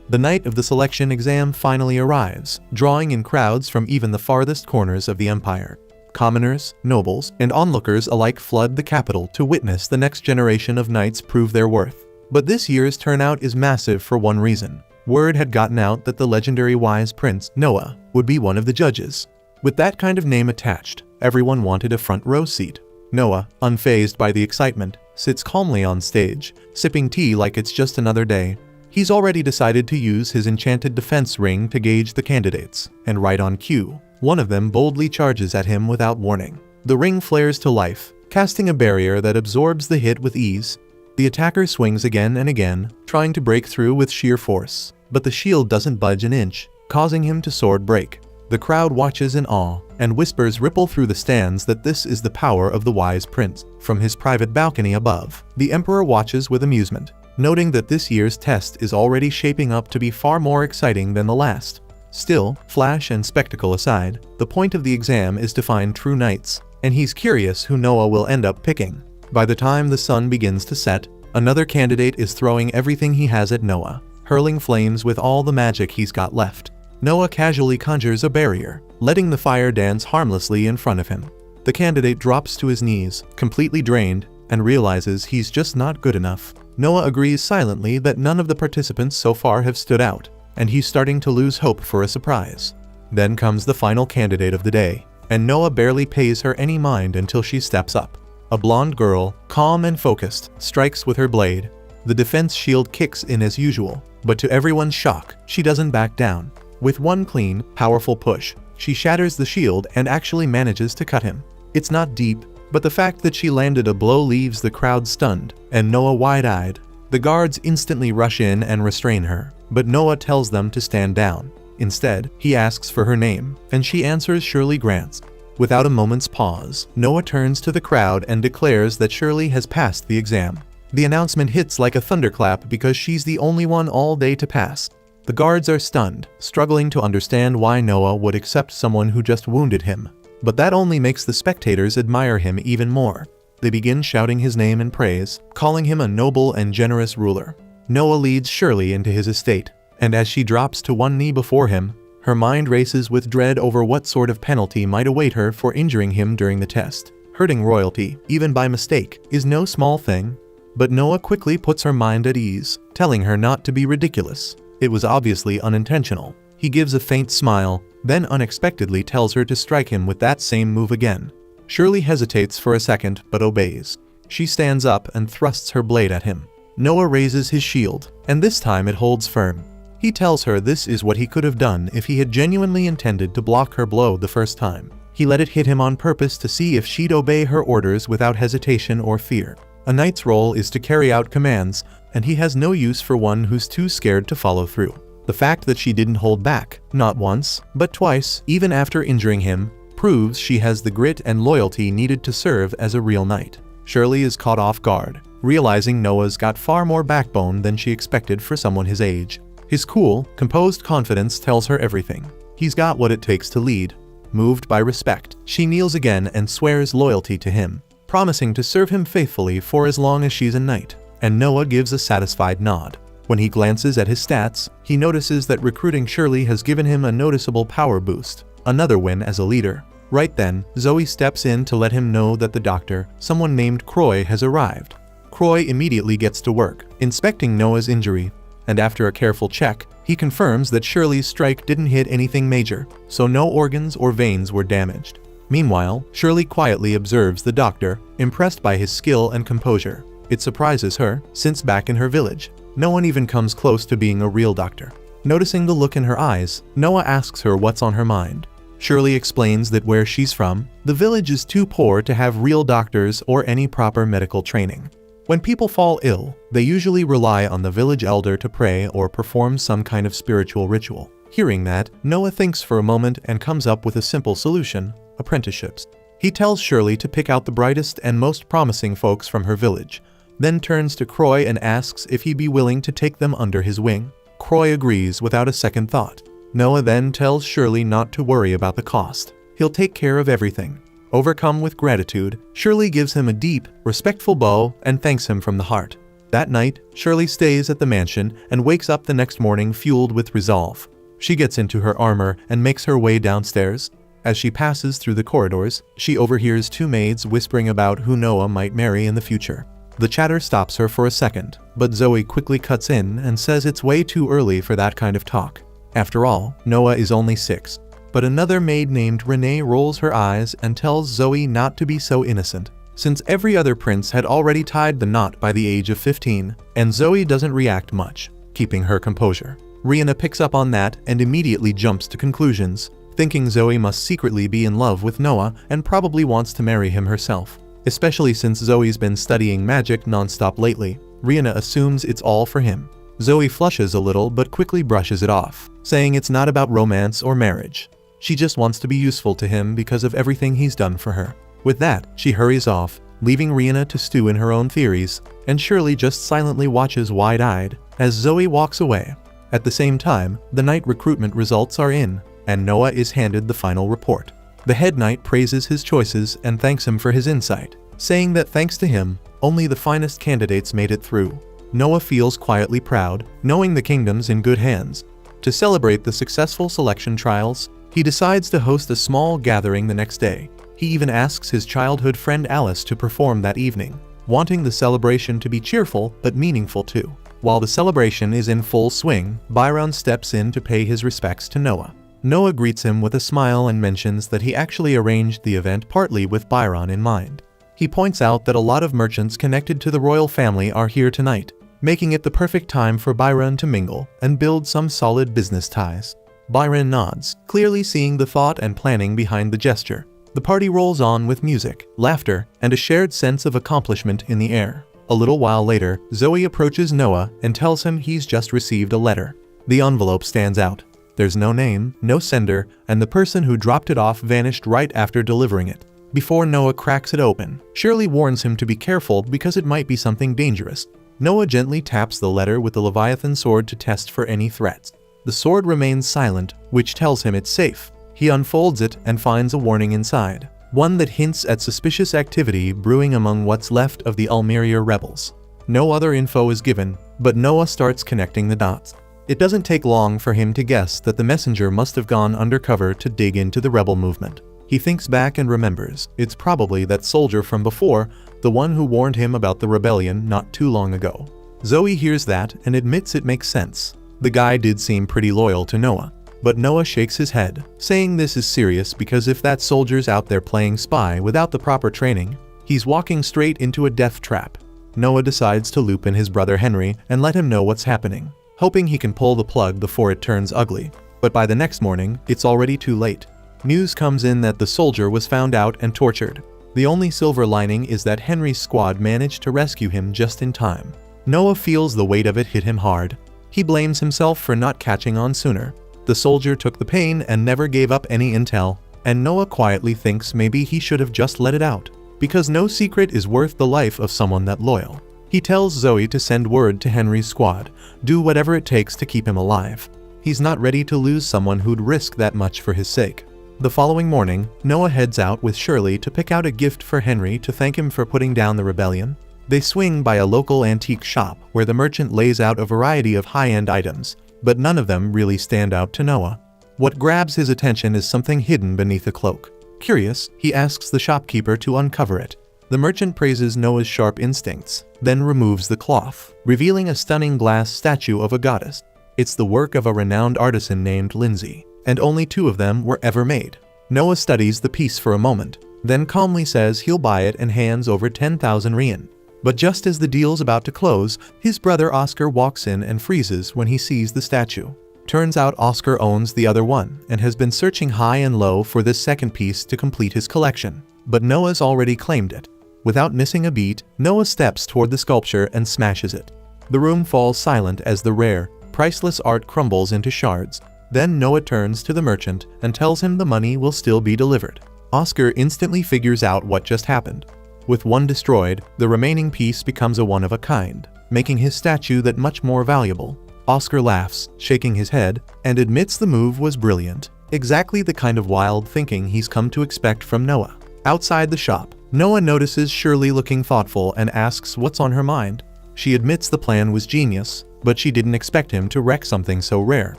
Speaker 1: The night of the selection exam finally arrives, drawing in crowds from even the farthest corners of the empire. Commoners, nobles, and onlookers alike flood the capital to witness the next generation of knights prove their worth. But this year's turnout is massive for one reason. Word had gotten out that the legendary wise prince, Noah, would be one of the judges. With that kind of name attached, everyone wanted a front row seat. Noah, unfazed by the excitement, sits calmly on stage, sipping tea like it's just another day. He's already decided to use his enchanted defense ring to gauge the candidates, and right on cue, one of them boldly charges at him without warning. The ring flares to life, casting a barrier that absorbs the hit with ease. The attacker swings again and again, trying to break through with sheer force, but the shield doesn't budge an inch, causing him to sword break. The crowd watches in awe, and whispers ripple through the stands that this is the power of the wise prince. From his private balcony above, the emperor watches with amusement, noting that this year's test is already shaping up to be far more exciting than the last. Still, flash and spectacle aside, the point of the exam is to find true knights, and he's curious who Noah will end up picking. By the time the sun begins to set, another candidate is throwing everything he has at Noah, hurling flames with all the magic he's got left. Noah casually conjures a barrier, letting the fire dance harmlessly in front of him. The candidate drops to his knees, completely drained, and realizes he's just not good enough. Noah agrees silently that none of the participants so far have stood out, and he's starting to lose hope for a surprise. Then comes the final candidate of the day, and Noah barely pays her any mind until she steps up. A blonde girl, calm and focused, strikes with her blade. The defense shield kicks in as usual, but to everyone's shock, she doesn't back down. With one clean, powerful push, she shatters the shield and actually manages to cut him. It's not deep, but the fact that she landed a blow leaves the crowd stunned, and Noah wide-eyed. The guards instantly rush in and restrain her, but Noah tells them to stand down. Instead, he asks for her name, and she answers Shirley Grant's. Without a moment's pause, Noah turns to the crowd and declares that Shirley has passed the exam. The announcement hits like a thunderclap because she's the only one all day to pass. The guards are stunned, struggling to understand why Noah would accept someone who just wounded him. But that only makes the spectators admire him even more. They begin shouting his name in praise, calling him a noble and generous ruler. Noah leads Shirley into his estate, and as she drops to one knee before him, her mind races with dread over what sort of penalty might await her for injuring him during the test. Hurting royalty, even by mistake, is no small thing. But Noah quickly puts her mind at ease, telling her not to be ridiculous. It was obviously unintentional. He gives a faint smile, then unexpectedly tells her to strike him with that same move again. Shirley hesitates for a second, but obeys. She stands up and thrusts her blade at him. Noah raises his shield, and this time it holds firm. He tells her this is what he could have done if he had genuinely intended to block her blow the first time. He let it hit him on purpose to see if she'd obey her orders without hesitation or fear. A knight's role is to carry out commands, and he has no use for one who's too scared to follow through. The fact that she didn't hold back, not once, but twice, even after injuring him, proves she has the grit and loyalty needed to serve as a real knight. Shirley is caught off guard, realizing Noah's got far more backbone than she expected for someone his age. His cool, composed confidence tells her everything. He's got what it takes to lead. Moved by respect, she kneels again and swears loyalty to him, promising to serve him faithfully for as long as she's a knight. And Noah gives a satisfied nod. When he glances at his stats, he notices that recruiting Shirley has given him a noticeable power boost, another win as a leader. Right then, Zoe steps in to let him know that the doctor, someone named Croy, has arrived. Croy immediately gets to work, inspecting Noah's injury, and after a careful check, he confirms that Shirley's strike didn't hit anything major, so no organs or veins were damaged. Meanwhile, Shirley quietly observes the doctor, impressed by his skill and composure. It surprises her, since back in her village, no one even comes close to being a real doctor. Noticing the look in her eyes, Noah asks her what's on her mind. Shirley explains that where she's from, the village is too poor to have real doctors or any proper medical training. When people fall ill, they usually rely on the village elder to pray or perform some kind of spiritual ritual. Hearing that, Noah thinks for a moment and comes up with a simple solution: apprenticeships. He tells Shirley to pick out the brightest and most promising folks from her village, then turns to Croy and asks if he'd be willing to take them under his wing. Croy agrees without a second thought. Noah then tells Shirley not to worry about the cost. He'll take care of everything. Overcome with gratitude, Shirley gives him a deep, respectful bow and thanks him from the heart. That night, Shirley stays at the mansion and wakes up the next morning fueled with resolve. She gets into her armor and makes her way downstairs. As she passes through the corridors, she overhears two maids whispering about who Noah might marry in the future. The chatter stops her for a second, but Zoe quickly cuts in and says it's way too early for that kind of talk. After all, Noah is only 6. But another maid named Renee rolls her eyes and tells Zoe not to be so innocent, since every other prince had already tied the knot by the age of 15, and Zoe doesn't react much, keeping her composure. Rihanna picks up on that and immediately jumps to conclusions, thinking Zoe must secretly be in love with Noah and probably wants to marry him herself. Especially since Zoe's been studying magic non-stop lately, Rihanna assumes it's all for him. Zoe flushes a little but quickly brushes it off, saying it's not about romance or marriage. She just wants to be useful to him because of everything he's done for her. With that, she hurries off, leaving Rihanna to stew in her own theories, and Shirley just silently watches wide-eyed as Zoe walks away. At the same time, the knight recruitment results are in, and Noah is handed the final report. The head knight praises his choices and thanks him for his insight, saying that thanks to him, only the finest candidates made it through. Noah feels quietly proud, knowing the kingdom's in good hands. To celebrate the successful selection trials, he decides to host a small gathering the next day. He even asks his childhood friend Alice to perform that evening, wanting the celebration to be cheerful but meaningful too. While the celebration is in full swing, Byron steps in to pay his respects to Noah. Noah greets him with a smile and mentions that he actually arranged the event partly with Byron in mind. He points out that a lot of merchants connected to the royal family are here tonight, making it the perfect time for Byron to mingle and build some solid business ties. Byron nods, clearly seeing the thought and planning behind the gesture. The party rolls on with music, laughter, and a shared sense of accomplishment in the air. A little while later, Zoe approaches Noah and tells him he's just received a letter. The envelope stands out. There's no name, no sender, and the person who dropped it off vanished right after delivering it. Before Noah cracks it open, Shirley warns him to be careful because it might be something dangerous. Noah gently taps the letter with the Leviathan sword to test for any threats. The sword remains silent, which tells him it's safe. He unfolds it and finds a warning inside, one that hints at suspicious activity brewing among what's left of the Almeria rebels. No other info is given, but Noah starts connecting the dots. It doesn't take long for him to guess that the messenger must have gone undercover to dig into the rebel movement. He thinks back and remembers it's probably that soldier from before, the one who warned him about the rebellion not too long ago. Zoe hears that and admits it makes sense. The guy did seem pretty loyal to Noah. But Noah shakes his head, saying this is serious because if that soldier's out there playing spy without the proper training, he's walking straight into a death trap. Noah decides to loop in his brother Henry and let him know what's happening, hoping he can pull the plug before it turns ugly. But by the next morning, it's already too late. News comes in that the soldier was found out and tortured. The only silver lining is that Henry's squad managed to rescue him just in time. Noah feels the weight of it hit him hard. He blames himself for not catching on sooner. The soldier took the pain and never gave up any intel, and Noah quietly thinks maybe he should have just let it out, because no secret is worth the life of someone that loyal. He tells Zoe to send word to Henry's squad, do whatever it takes to keep him alive. He's not ready to lose someone who'd risk that much for his sake. The following morning, Noah heads out with Shirley to pick out a gift for Henry to thank him for putting down the rebellion. They swing by a local antique shop where the merchant lays out a variety of high-end items, but none of them really stand out to Noah. What grabs his attention is something hidden beneath a cloak. Curious, he asks the shopkeeper to uncover it. The merchant praises Noah's sharp instincts, then removes the cloth, revealing a stunning glass statue of a goddess. It's the work of a renowned artisan named Lindsay, and only 2 of them were ever made. Noah studies the piece for a moment, then calmly says he'll buy it and hands over 10,000 rian. But just as the deal's about to close, his brother Oscar walks in and freezes when he sees the statue. Turns out Oscar owns the other one and has been searching high and low for this second piece to complete his collection. But Noah's already claimed it. Without missing a beat, Noah steps toward the sculpture and smashes it. The room falls silent as the rare, priceless art crumbles into shards. Then Noah turns to the merchant and tells him the money will still be delivered. Oscar instantly figures out what just happened. With one destroyed, the remaining piece becomes a one-of-a-kind, making his statue that much more valuable. Oscar laughs, shaking his head, and admits the move was brilliant, exactly the kind of wild thinking he's come to expect from Noah. Outside the shop, Noah notices Shirley looking thoughtful and asks what's on her mind. She admits the plan was genius, but she didn't expect him to wreck something so rare.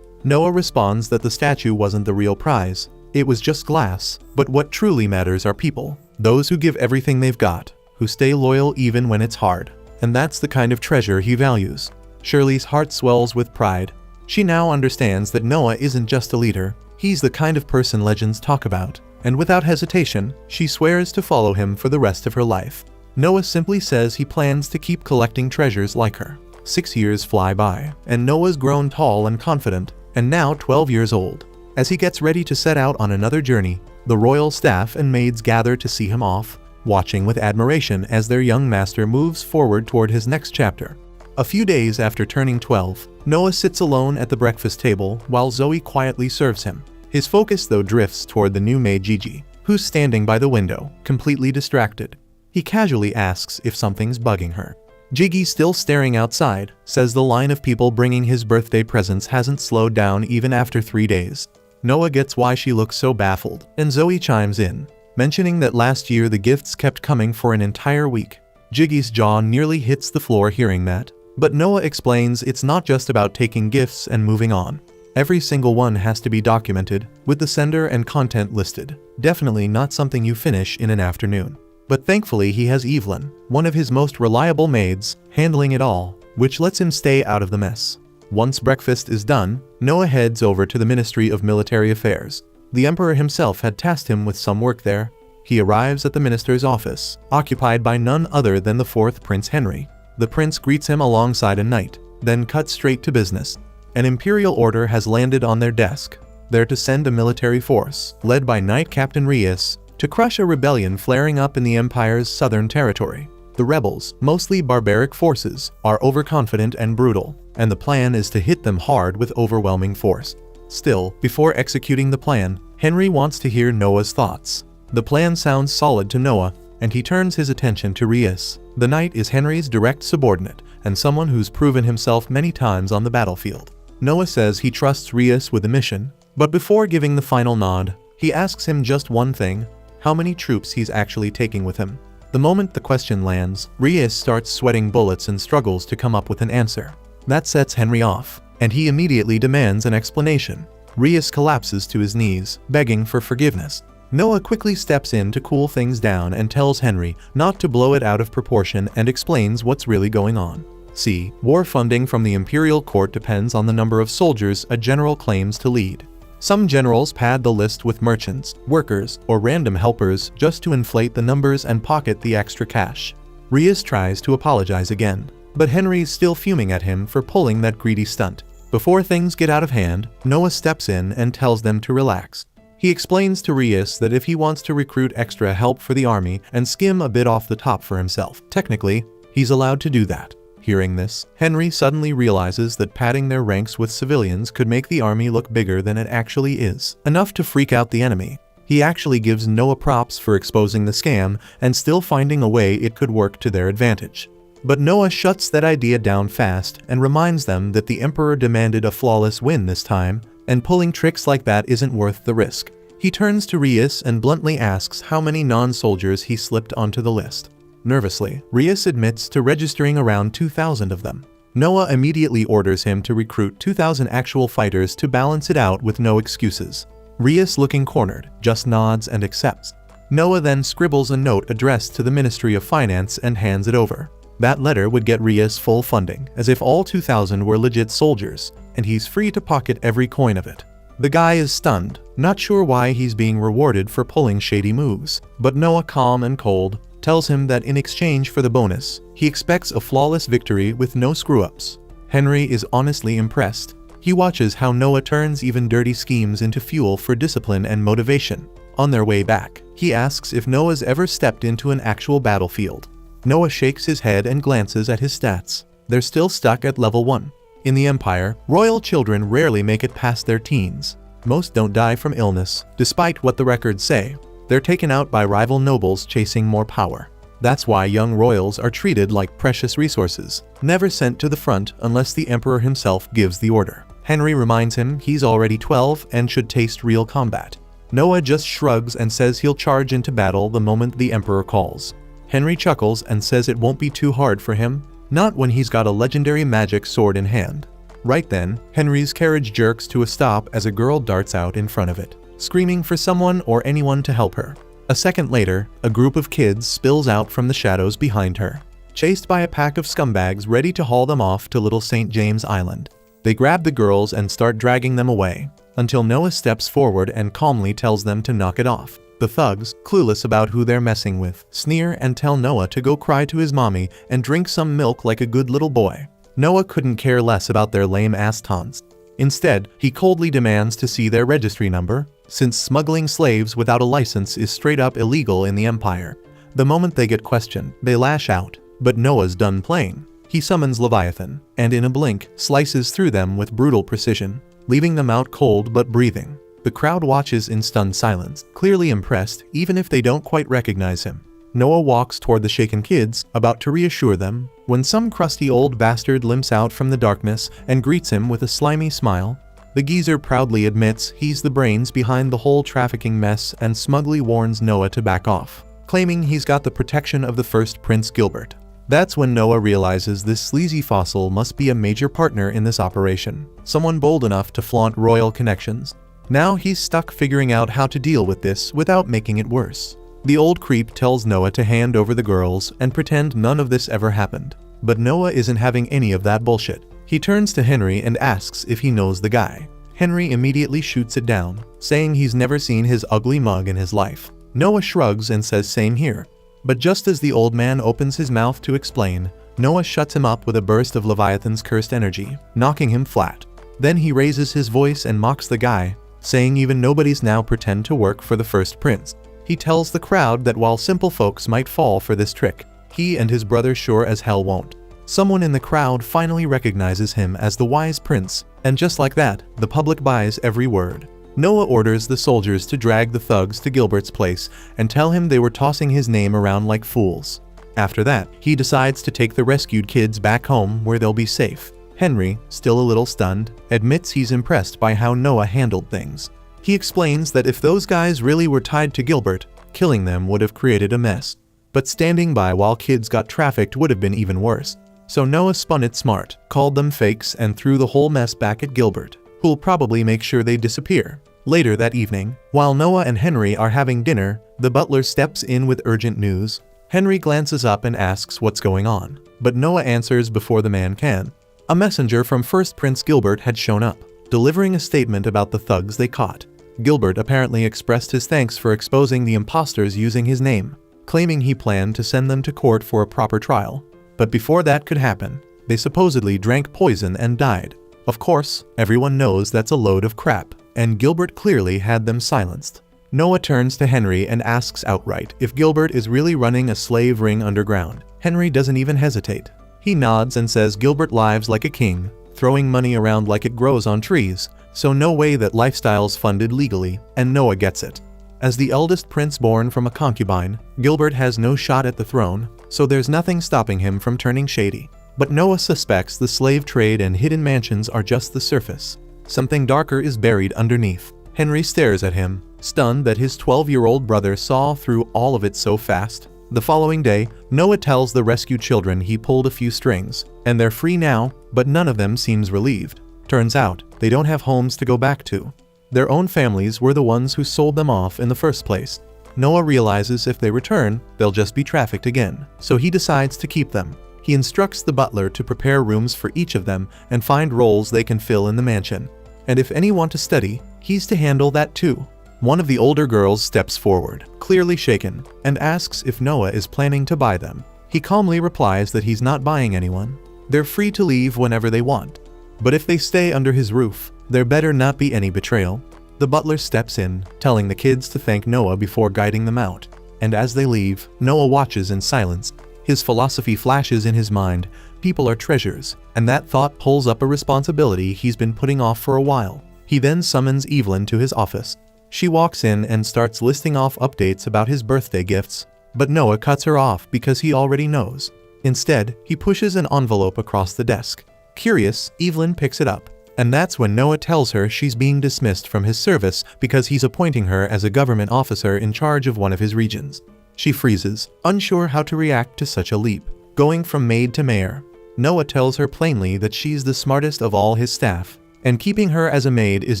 Speaker 1: Noah responds that the statue wasn't the real prize. It was just glass, but what truly matters are people. Those who give everything they've got, who stay loyal even when it's hard. And that's the kind of treasure he values. Shirley's heart swells with pride. She now understands that Noah isn't just a leader, he's the kind of person legends talk about. And without hesitation, she swears to follow him for the rest of her life. Noah simply says he plans to keep collecting treasures like her. 6 years fly by, and Noah's grown tall and confident, and now 12 years old. As he gets ready to set out on another journey, the royal staff and maids gather to see him off, watching with admiration as their young master moves forward toward his next chapter. A few days after turning 12, Noah sits alone at the breakfast table while Zoe quietly serves him. His focus though drifts toward the new maid Gigi, who's standing by the window, completely distracted. He casually asks if something's bugging her. Gigi, still staring outside, says the line of people bringing his birthday presents hasn't slowed down even after 3 days. Noah gets why she looks so baffled, and Zoe chimes in, mentioning that last year the gifts kept coming for an entire week. Gigi's jaw nearly hits the floor hearing that, but Noah explains it's not just about taking gifts and moving on. Every single one has to be documented, with the sender and content listed. Definitely not something you finish in an afternoon. But thankfully he has Evelyn, one of his most reliable maids, handling it all, which lets him stay out of the mess. Once breakfast is done, Noah heads over to the Ministry of Military Affairs. The Emperor himself had tasked him with some work there. He arrives at the minister's office, occupied by none other than the 4th Prince Henry. The prince greets him alongside a knight, then cuts straight to business. An imperial order has landed on their desk. They're to send a military force, led by Knight Captain Reyes, to crush a rebellion flaring up in the Empire's southern territory. The rebels, mostly barbaric forces, are overconfident and brutal, and the plan is to hit them hard with overwhelming force. Still, before executing the plan, Henry wants to hear Noah's thoughts. The plan sounds solid to Noah, and he turns his attention to Reyes. The knight is Henry's direct subordinate, and someone who's proven himself many times on the battlefield. Noah says he trusts Reyes with the mission, but before giving the final nod, he asks him just one thing: how many troops he's actually taking with him. The moment the question lands, Reyes starts sweating bullets and struggles to come up with an answer. That sets Henry off, and he immediately demands an explanation. Reyes collapses to his knees, begging for forgiveness. Noah quickly steps in to cool things down and tells Henry not to blow it out of proportion and explains what's really going on. See, war funding from the imperial court depends on the number of soldiers a general claims to lead. Some generals pad the list with merchants, workers, or random helpers just to inflate the numbers and pocket the extra cash. Reyes tries to apologize again, but Henry's still fuming at him for pulling that greedy stunt. Before things get out of hand, Noah steps in and tells them to relax. He explains to Reyes that if he wants to recruit extra help for the army and skim a bit off the top for himself, technically, he's allowed to do that. Hearing this, Henry suddenly realizes that padding their ranks with civilians could make the army look bigger than it actually is, enough to freak out the enemy. He actually gives Noah props for exposing the scam and still finding a way it could work to their advantage. But Noah shuts that idea down fast and reminds them that the Emperor demanded a flawless win this time, and pulling tricks like that isn't worth the risk. He turns to Reyes and bluntly asks how many non-soldiers he slipped onto the list. Nervously, Reyes admits to registering around 2,000 of them. Noah immediately orders him to recruit 2,000 actual fighters to balance it out with no excuses. Reyes, looking cornered, just nods and accepts. Noah then scribbles a note addressed to the Ministry of Finance and hands it over. That letter would get Reyes full funding, as if all 2,000 were legit soldiers, and he's free to pocket every coin of it. The guy is stunned, not sure why he's being rewarded for pulling shady moves, but Noah, calm and cold, tells him that in exchange for the bonus, he expects a flawless victory with no screw-ups. Henry is honestly impressed. He watches how Noah turns even dirty schemes into fuel for discipline and motivation. On their way back, he asks if Noah's ever stepped into an actual battlefield. Noah shakes his head and glances at his stats. They're still stuck at level 1. In the Empire, royal children rarely make it past their teens. Most don't die from illness, despite what the records say. They're taken out by rival nobles chasing more power. That's why young royals are treated like precious resources, never sent to the front unless the Emperor himself gives the order. Henry reminds him he's already 12 and should taste real combat. Noah just shrugs and says he'll charge into battle the moment the Emperor calls. Henry chuckles and says it won't be too hard for him, not when he's got a legendary magic sword in hand. Right then, Henry's carriage jerks to a stop as a girl darts out in front of it. screaming for someone or anyone to help her. A second later, a group of kids spills out from the shadows behind her, chased by a pack of scumbags ready to haul them off to Little St. James Island. They grab the girls and start dragging them away, until Noah steps forward and calmly tells them to knock it off. The thugs, clueless about who they're messing with, sneer and tell Noah to go cry to his mommy and drink some milk like a good little boy. Noah couldn't care less about their lame-ass taunts. Instead, he coldly demands to see their registry number, since smuggling slaves without a license is straight up illegal in the Empire. The moment they get questioned, they lash out, but Noah's done playing. He summons Leviathan, and in a blink, slices through them with brutal precision, leaving them out cold but breathing. The crowd watches in stunned silence, clearly impressed even if they don't quite recognize him. Noah walks toward the shaken kids, about to reassure them, when some crusty old bastard limps out from the darkness and greets him with a slimy smile. The geezer proudly admits he's the brains behind the whole trafficking mess and smugly warns Noah to back off, claiming he's got the protection of the first Prince Gilbert. That's when Noah realizes this sleazy fossil must be a major partner in this operation, someone bold enough to flaunt royal connections. Now he's stuck figuring out how to deal with this without making it worse. The old creep tells Noah to hand over the girls and pretend none of this ever happened. But Noah isn't having any of that bullshit. He turns to Henry and asks if he knows the guy. Henry immediately shoots it down, saying he's never seen his ugly mug in his life. Noah shrugs and says same here. But just as the old man opens his mouth to explain, Noah shuts him up with a burst of Leviathan's cursed energy, knocking him flat. Then he raises his voice and mocks the guy, saying even nobody's now pretend to work for the first prince. He tells the crowd that while simple folks might fall for this trick, he and his brother sure as hell won't. Someone in the crowd finally recognizes him as the wise prince, and just like that, the public buys every word. Noah orders the soldiers to drag the thugs to Gilbert's place and tell him they were tossing his name around like fools. After that, he decides to take the rescued kids back home where they'll be safe. Henry, still a little stunned, admits he's impressed by how Noah handled things. He explains that if those guys really were tied to Gilbert, killing them would have created a mess. But standing by while kids got trafficked would have been even worse. So Noah spun it smart, called them fakes and threw the whole mess back at Gilbert, who'll probably make sure they disappear. Later that evening, while Noah and Henry are having dinner, the butler steps in with urgent news. Henry glances up and asks what's going on, but Noah answers before the man can. A messenger from First Prince Gilbert had shown up, delivering a statement about the thugs they caught. Gilbert apparently expressed his thanks for exposing the imposters using his name, claiming he planned to send them to court for a proper trial. But before that could happen, they supposedly drank poison and died. Of course, everyone knows that's a load of crap, and Gilbert clearly had them silenced. Noah turns to Henry and asks outright if Gilbert is really running a slave ring underground. Henry doesn't even hesitate. He nods and says Gilbert lives like a king, throwing money around like it grows on trees, so no way that lifestyle's funded legally, and Noah gets it. As the eldest prince born from a concubine, Gilbert has no shot at the throne, so there's nothing stopping him from turning shady. But Noah suspects the slave trade and hidden mansions are just the surface. Something darker is buried underneath. Henry stares at him, stunned that his 12-year-old brother saw through all of it so fast. The following day, Noah tells the rescued children he pulled a few strings, and they're free now, but none of them seems relieved. Turns out, they don't have homes to go back to. Their own families were the ones who sold them off in the first place. Noah realizes if they return, they'll just be trafficked again, so he decides to keep them. He instructs the butler to prepare rooms for each of them and find roles they can fill in the mansion. And if any want to study, he's to handle that too. One of the older girls steps forward, clearly shaken, and asks if Noah is planning to buy them. He calmly replies that he's not buying anyone. They're free to leave whenever they want. But if they stay under his roof, there better not be any betrayal. The butler steps in, telling the kids to thank Noah before guiding them out. And as they leave, Noah watches in silence. His philosophy flashes in his mind. People are treasures, and that thought pulls up a responsibility he's been putting off for a while. He then summons Evelyn to his office. She walks in and starts listing off updates about his birthday gifts, but Noah cuts her off because he already knows. Instead, he pushes an envelope across the desk. Curious, Evelyn picks it up, and that's when Noah tells her she's being dismissed from his service because he's appointing her as a government officer in charge of one of his regions. She freezes, unsure how to react to such a leap, going from maid to mayor. Noah tells her plainly that she's the smartest of all his staff, and keeping her as a maid is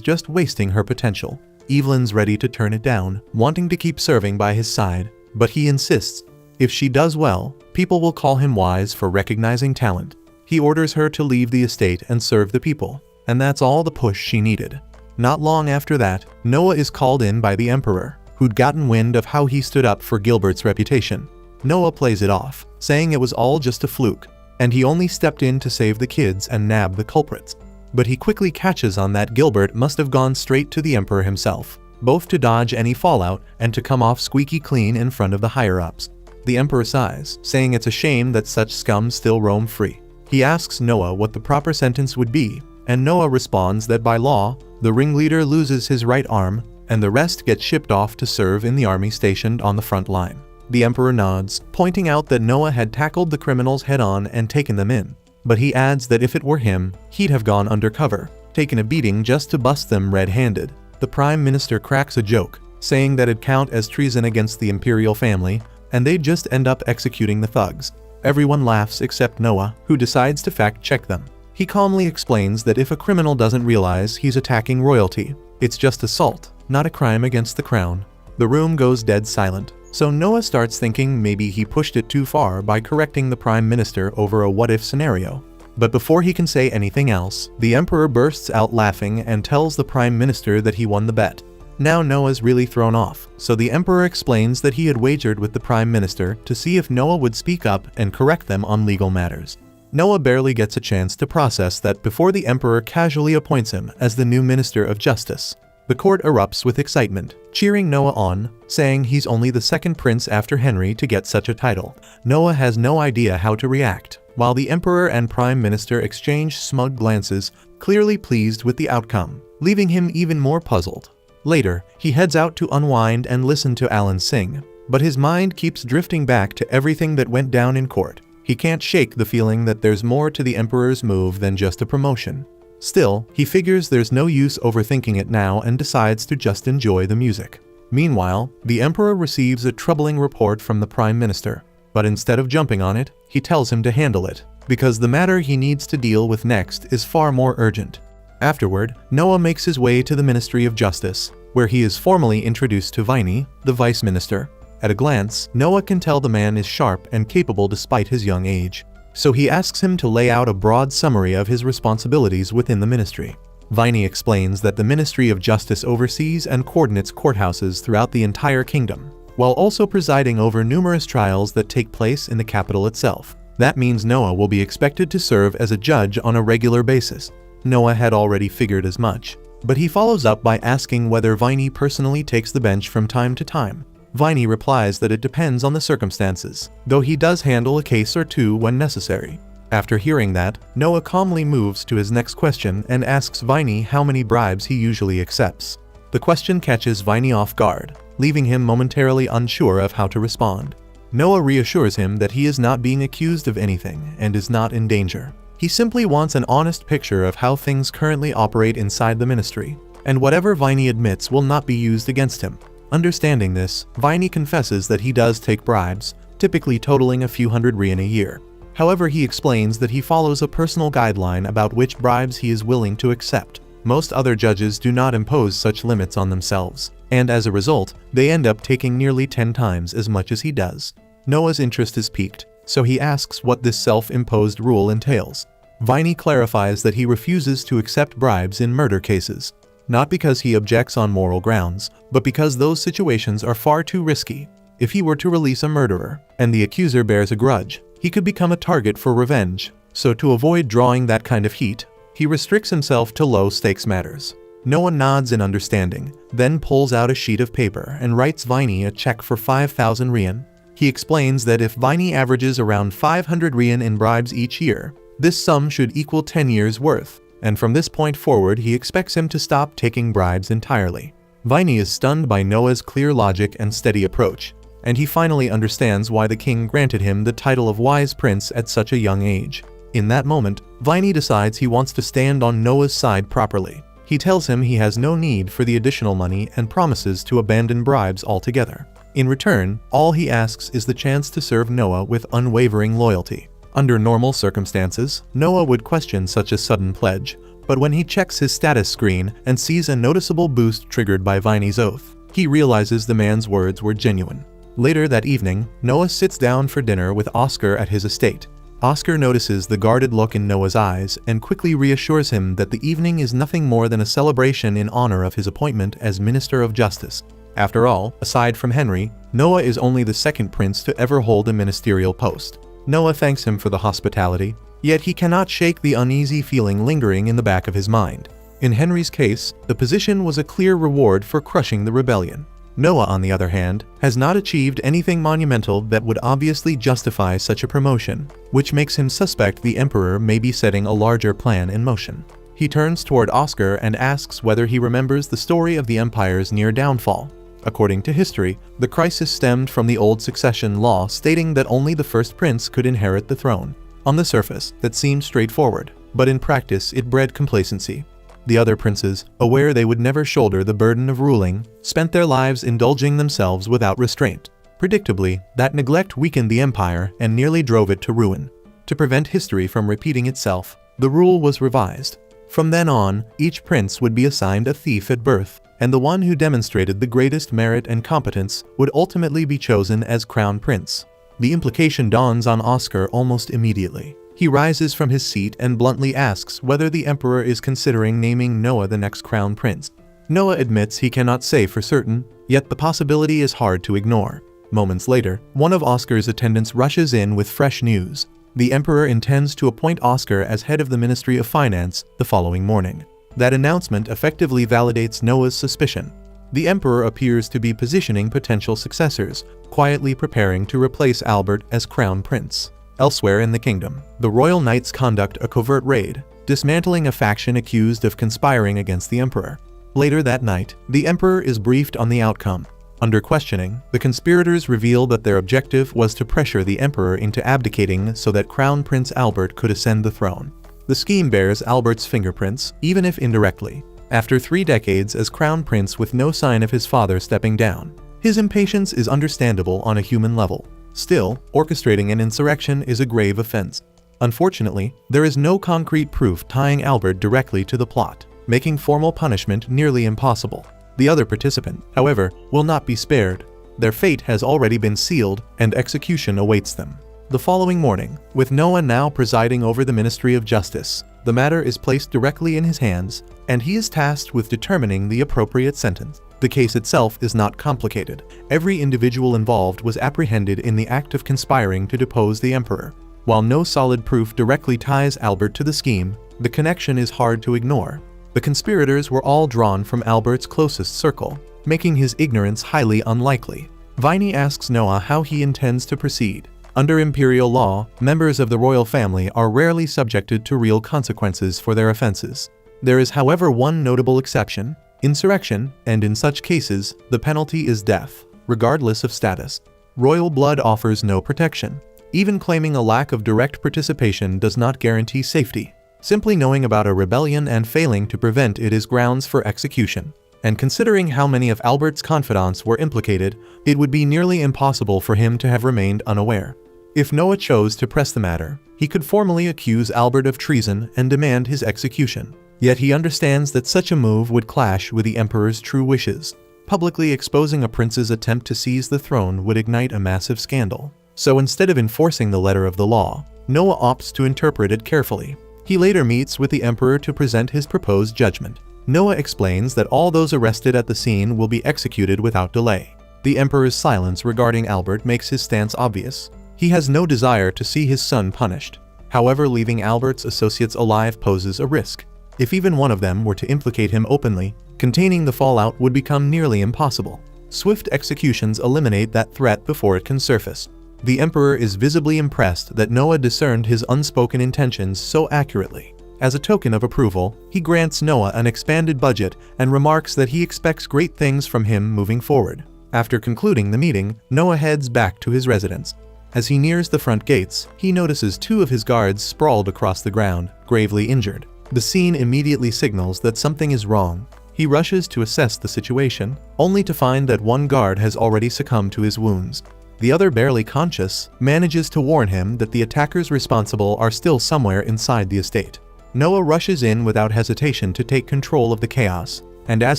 Speaker 1: just wasting her potential. Evelyn's ready to turn it down, wanting to keep serving by his side, but he insists. If she does well, people will call him wise for recognizing talent. He orders her to leave the estate and serve the people, and that's all the push she needed. Not long after that, Noah is called in by the emperor, who'd gotten wind of how he stood up for Gilbert's reputation. Noah plays it off, saying it was all just a fluke, and he only stepped in to save the kids and nab the culprits. But he quickly catches on that Gilbert must have gone straight to the emperor himself, both to dodge any fallout and to come off squeaky clean in front of the higher-ups. The emperor sighs, saying it's a shame that such scum still roam free. He asks Noah what the proper sentence would be, and Noah responds that by law, the ringleader loses his right arm, and the rest get shipped off to serve in the army stationed on the front line. The emperor nods, pointing out that Noah had tackled the criminals head-on and taken them in. But he adds that if it were him, he'd have gone undercover, taken a beating just to bust them red-handed. The prime minister cracks a joke, saying that it'd count as treason against the imperial family, and they'd just end up executing the thugs. Everyone laughs except Noah, who decides to fact-check them. He calmly explains that if a criminal doesn't realize he's attacking royalty, it's just assault, not a crime against the crown. The room goes dead silent, so Noah starts thinking maybe he pushed it too far by correcting the prime minister over a what-if scenario. But before he can say anything else, the emperor bursts out laughing and tells the prime minister that he won the bet. Now Noah's really thrown off, so the emperor explains that he had wagered with the prime minister to see if Noah would speak up and correct them on legal matters. Noah barely gets a chance to process that before the emperor casually appoints him as the new minister of justice. The court erupts with excitement, cheering Noah on, saying he's only the second prince after Henry to get such a title. Noah has no idea how to react, while the emperor and prime minister exchange smug glances, clearly pleased with the outcome, leaving him even more puzzled. Later, he heads out to unwind and listen to Alan sing, but his mind keeps drifting back to everything that went down in court. He can't shake the feeling that there's more to the emperor's move than just a promotion. Still, he figures there's no use overthinking it now and decides to just enjoy the music. Meanwhile, the emperor receives a troubling report from the prime minister, but instead of jumping on it, he tells him to handle it, because the matter he needs to deal with next is far more urgent. Afterward, Noah makes his way to the Ministry of Justice, where he is formally introduced to Viney, the vice minister. At a glance, Noah can tell the man is sharp and capable despite his young age. So he asks him to lay out a broad summary of his responsibilities within the ministry. Viney explains that the Ministry of Justice oversees and coordinates courthouses throughout the entire kingdom, while also presiding over numerous trials that take place in the capital itself. That means Noah will be expected to serve as a judge on a regular basis. Noah had already figured as much, but he follows up by asking whether Viney personally takes the bench from time to time. Viney replies that it depends on the circumstances, though he does handle a case or two when necessary. After hearing that, Noah calmly moves to his next question and asks Viney how many bribes he usually accepts. The question catches Viney off guard, leaving him momentarily unsure of how to respond. Noah reassures him that he is not being accused of anything and is not in danger. He simply wants an honest picture of how things currently operate inside the ministry, and whatever Viney admits will not be used against him. Understanding this, Viney confesses that he does take bribes, typically totaling a few hundred rian a year. However, he explains that he follows a personal guideline about which bribes he is willing to accept. Most other judges do not impose such limits on themselves, and as a result, they end up taking nearly 10 times as much as he does. Noah's interest is piqued, so he asks what this self-imposed rule entails. Viney clarifies that he refuses to accept bribes in murder cases. Not because he objects on moral grounds, but because those situations are far too risky. If he were to release a murderer, and the accuser bears a grudge, he could become a target for revenge. So to avoid drawing that kind of heat, he restricts himself to low-stakes matters. Noah nods in understanding, then pulls out a sheet of paper and writes Viney a check for 5,000 rian. He explains that if Viney averages around 500 rian in bribes each year, this sum should equal 10 years' worth, and from this point forward he expects him to stop taking bribes entirely. Viney is stunned by Noah's clear logic and steady approach, and he finally understands why the king granted him the title of Wise Prince at such a young age. In that moment, Viney decides he wants to stand on Noah's side properly. He tells him he has no need for the additional money and promises to abandon bribes altogether. In return, all he asks is the chance to serve Noah with unwavering loyalty. Under normal circumstances, Noah would question such a sudden pledge, But when he checks his status screen and sees a noticeable boost triggered by Viney's oath, he realizes the man's words were genuine. Later that evening, Noah sits down for dinner with Oscar at his estate. Oscar notices the guarded look in Noah's eyes and quickly reassures him that the evening is nothing more than a celebration in honor of his appointment as Minister of Justice. After all, aside from Henry, Noah is only the second prince to ever hold a ministerial post. Noah thanks him for the hospitality, yet he cannot shake the uneasy feeling lingering in the back of his mind. In Henry's case, the position was a clear reward for crushing the rebellion. Noah, on the other hand, has not achieved anything monumental that would obviously justify such a promotion, which makes him suspect the emperor may be setting a larger plan in motion. He turns toward Oscar and asks whether he remembers the story of the empire's near downfall. According to history, the crisis stemmed from the old succession law stating that only the first prince could inherit the throne. On the surface, that seemed straightforward, but in practice it bred complacency. The other princes, aware they would never shoulder the burden of ruling, spent their lives indulging themselves without restraint. Predictably, that neglect weakened the empire and nearly drove it to ruin. To prevent history from repeating itself, the rule was revised. From then on, each prince would be assigned a thief at birth, and the one who demonstrated the greatest merit and competence would ultimately be chosen as crown prince. The implication dawns on Oscar almost immediately. He rises from his seat and bluntly asks whether the emperor is considering naming Noah the next crown prince. Noah admits he cannot say for certain, yet the possibility is hard to ignore. Moments later, one of Oscar's attendants rushes in with fresh news. The emperor intends to appoint Oscar as head of the Ministry of Finance the following morning. That announcement effectively validates Noah's suspicion. The emperor appears to be positioning potential successors, quietly preparing to replace Albert as crown prince. Elsewhere in the kingdom, the royal knights conduct a covert raid, dismantling a faction accused of conspiring against the emperor. Later that night, the emperor is briefed on the outcome. Under questioning, the conspirators reveal that their objective was to pressure the emperor into abdicating so that Crown Prince Albert could ascend the throne. The scheme bears Albert's fingerprints, even if indirectly. After 3 decades as crown prince with no sign of his father stepping down, his impatience is understandable on a human level. Still, orchestrating an insurrection is a grave offense. Unfortunately, there is no concrete proof tying Albert directly to the plot, making formal punishment nearly impossible. The other participant, however, will not be spared. Their fate has already been sealed, and execution awaits them. The following morning, with Noah now presiding over the Ministry of Justice, the matter is placed directly in his hands, and he is tasked with determining the appropriate sentence. The case itself is not complicated. Every individual involved was apprehended in the act of conspiring to depose the emperor. While no solid proof directly ties Albert to the scheme, the connection is hard to ignore. The conspirators were all drawn from Albert's closest circle, making his ignorance highly unlikely. Viney asks Noah how he intends to proceed. Under imperial law, members of the royal family are rarely subjected to real consequences for their offenses. There is, however, one notable exception: insurrection, and in such cases, the penalty is death, regardless of status. Royal blood offers no protection. Even claiming a lack of direct participation does not guarantee safety. Simply knowing about a rebellion and failing to prevent it is grounds for execution. And considering how many of Albert's confidants were implicated, it would be nearly impossible for him to have remained unaware. If Noah chose to press the matter, he could formally accuse Albert of treason and demand his execution. Yet he understands that such a move would clash with the emperor's true wishes. Publicly exposing a prince's attempt to seize the throne would ignite a massive scandal. So instead of enforcing the letter of the law, Noah opts to interpret it carefully. He later meets with the emperor to present his proposed judgment. Noah explains that all those arrested at the scene will be executed without delay. The emperor's silence regarding Albert makes his stance obvious. He has no desire to see his son punished. However, leaving Albert's associates alive poses a risk. If even one of them were to implicate him openly, containing the fallout would become nearly impossible. Swift executions eliminate that threat before it can surface. The emperor is visibly impressed that Noah discerned his unspoken intentions so accurately. As a token of approval, he grants Noah an expanded budget and remarks that he expects great things from him moving forward. After concluding the meeting, Noah heads back to his residence. As he nears the front gates, he notices 2 of his guards sprawled across the ground, gravely injured. The scene immediately signals that something is wrong. He rushes to assess the situation, only to find that one guard has already succumbed to his wounds. The other, barely conscious, manages to warn him that the attackers responsible are still somewhere inside the estate. Noah rushes in without hesitation to take control of the chaos, and as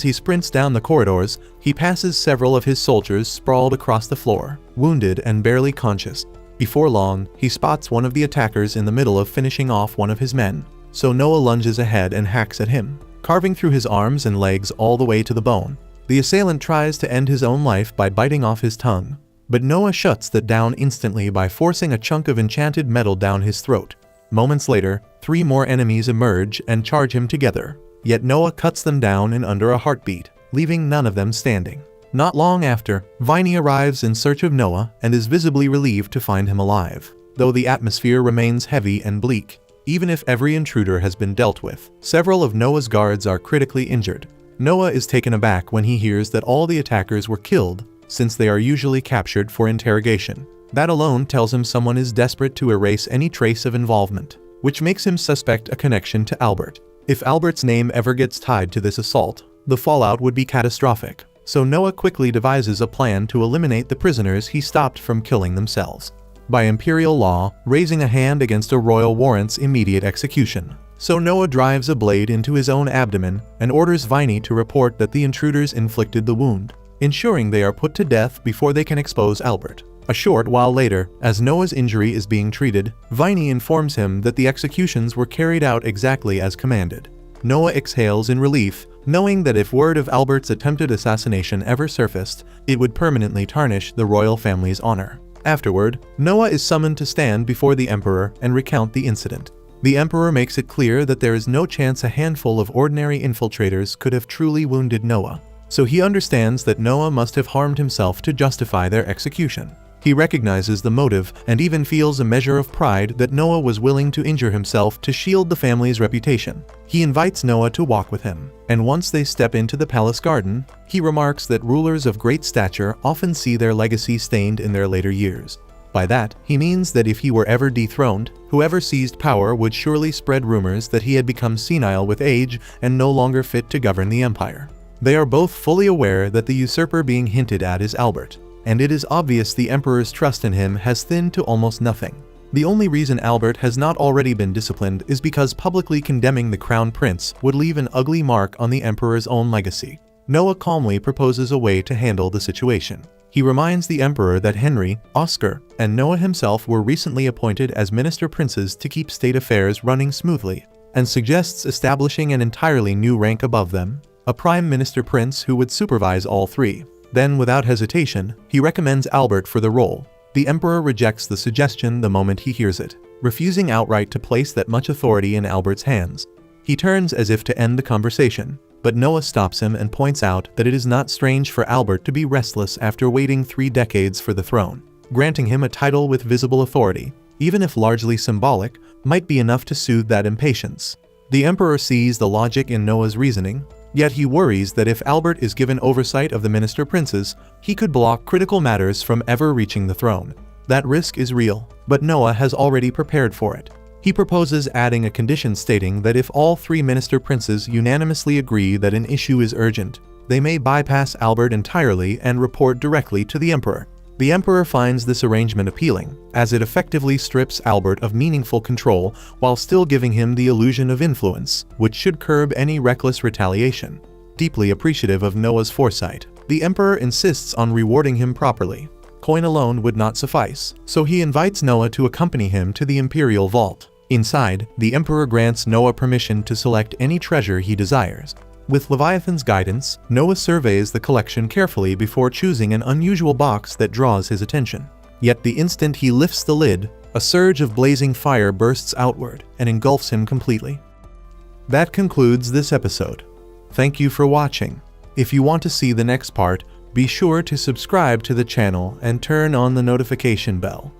Speaker 1: he sprints down the corridors, he passes several of his soldiers sprawled across the floor, wounded and barely conscious. Before long, he spots one of the attackers in the middle of finishing off one of his men, so Noah lunges ahead and hacks at him, carving through his arms and legs all the way to the bone. The assailant tries to end his own life by biting off his tongue, but Noah shuts that down instantly by forcing a chunk of enchanted metal down his throat. Moments later, 3 more enemies emerge and charge him together, yet Noah cuts them down in under a heartbeat, leaving none of them standing. Not long after, Viney arrives in search of Noah and is visibly relieved to find him alive, though the atmosphere remains heavy and bleak. Even if every intruder has been dealt with, several of Noah's guards are critically injured. Noah is taken aback when he hears that all the attackers were killed, since they are usually captured for interrogation. That alone tells him someone is desperate to erase any trace of involvement, which makes him suspect a connection to Albert. If Albert's name ever gets tied to this assault, the fallout would be catastrophic, so Noah quickly devises a plan to eliminate the prisoners he stopped from killing themselves. By imperial law, raising a hand against a royal warrants immediate execution. So Noah drives a blade into his own abdomen and orders Viney to report that the intruders inflicted the wound, ensuring they are put to death before they can expose Albert. A short while later, as Noah's injury is being treated, Viney informs him that the executions were carried out exactly as commanded. Noah exhales in relief, knowing that if word of Albert's attempted assassination ever surfaced, it would permanently tarnish the royal family's honor. Afterward, Noah is summoned to stand before the Emperor and recount the incident. The Emperor makes it clear that there is no chance a handful of ordinary infiltrators could have truly wounded Noah, so he understands that Noah must have harmed himself to justify their execution. He recognizes the motive and even feels a measure of pride that Noah was willing to injure himself to shield the family's reputation. He invites Noah to walk with him, and once they step into the palace garden, he remarks that rulers of great stature often see their legacy stained in their later years. By that, he means that if he were ever dethroned, whoever seized power would surely spread rumors that he had become senile with age and no longer fit to govern the empire. They are both fully aware that the usurper being hinted at is Albert, and it is obvious the Emperor's trust in him has thinned to almost nothing. The only reason Albert has not already been disciplined is because publicly condemning the crown prince would leave an ugly mark on the Emperor's own legacy. Noah calmly proposes a way to handle the situation. He reminds the Emperor that Henry, Oscar, and Noah himself were recently appointed as minister princes to keep state affairs running smoothly, and suggests establishing an entirely new rank above them, a prime minister prince who would supervise all 3. Then, without hesitation, he recommends Albert for the role. The Emperor rejects the suggestion the moment he hears it, refusing outright to place that much authority in Albert's hands. He turns as if to end the conversation, but Noah stops him and points out that it is not strange for Albert to be restless after waiting 3 decades for the throne. Granting him a title with visible authority, even if largely symbolic, might be enough to soothe that impatience. The Emperor sees the logic in Noah's reasoning, yet he worries that if Albert is given oversight of the minister princes, he could block critical matters from ever reaching the throne. That risk is real, but Noah has already prepared for it. He proposes adding a condition stating that if all 3 minister princes unanimously agree that an issue is urgent, they may bypass Albert entirely and report directly to the Emperor. The Emperor finds this arrangement appealing, as it effectively strips Albert of meaningful control while still giving him the illusion of influence, which should curb any reckless retaliation. Deeply appreciative of Noah's foresight, the Emperor insists on rewarding him properly. Coin alone would not suffice, so he invites Noah to accompany him to the Imperial Vault. Inside, the Emperor grants Noah permission to select any treasure he desires. With Leviathan's guidance, Noah surveys the collection carefully before choosing an unusual box that draws his attention. Yet the instant he lifts the lid, a surge of blazing fire bursts outward and engulfs him completely. That concludes this episode. Thank you for watching. If you want to see the next part, be sure to subscribe to the channel and turn on the notification bell.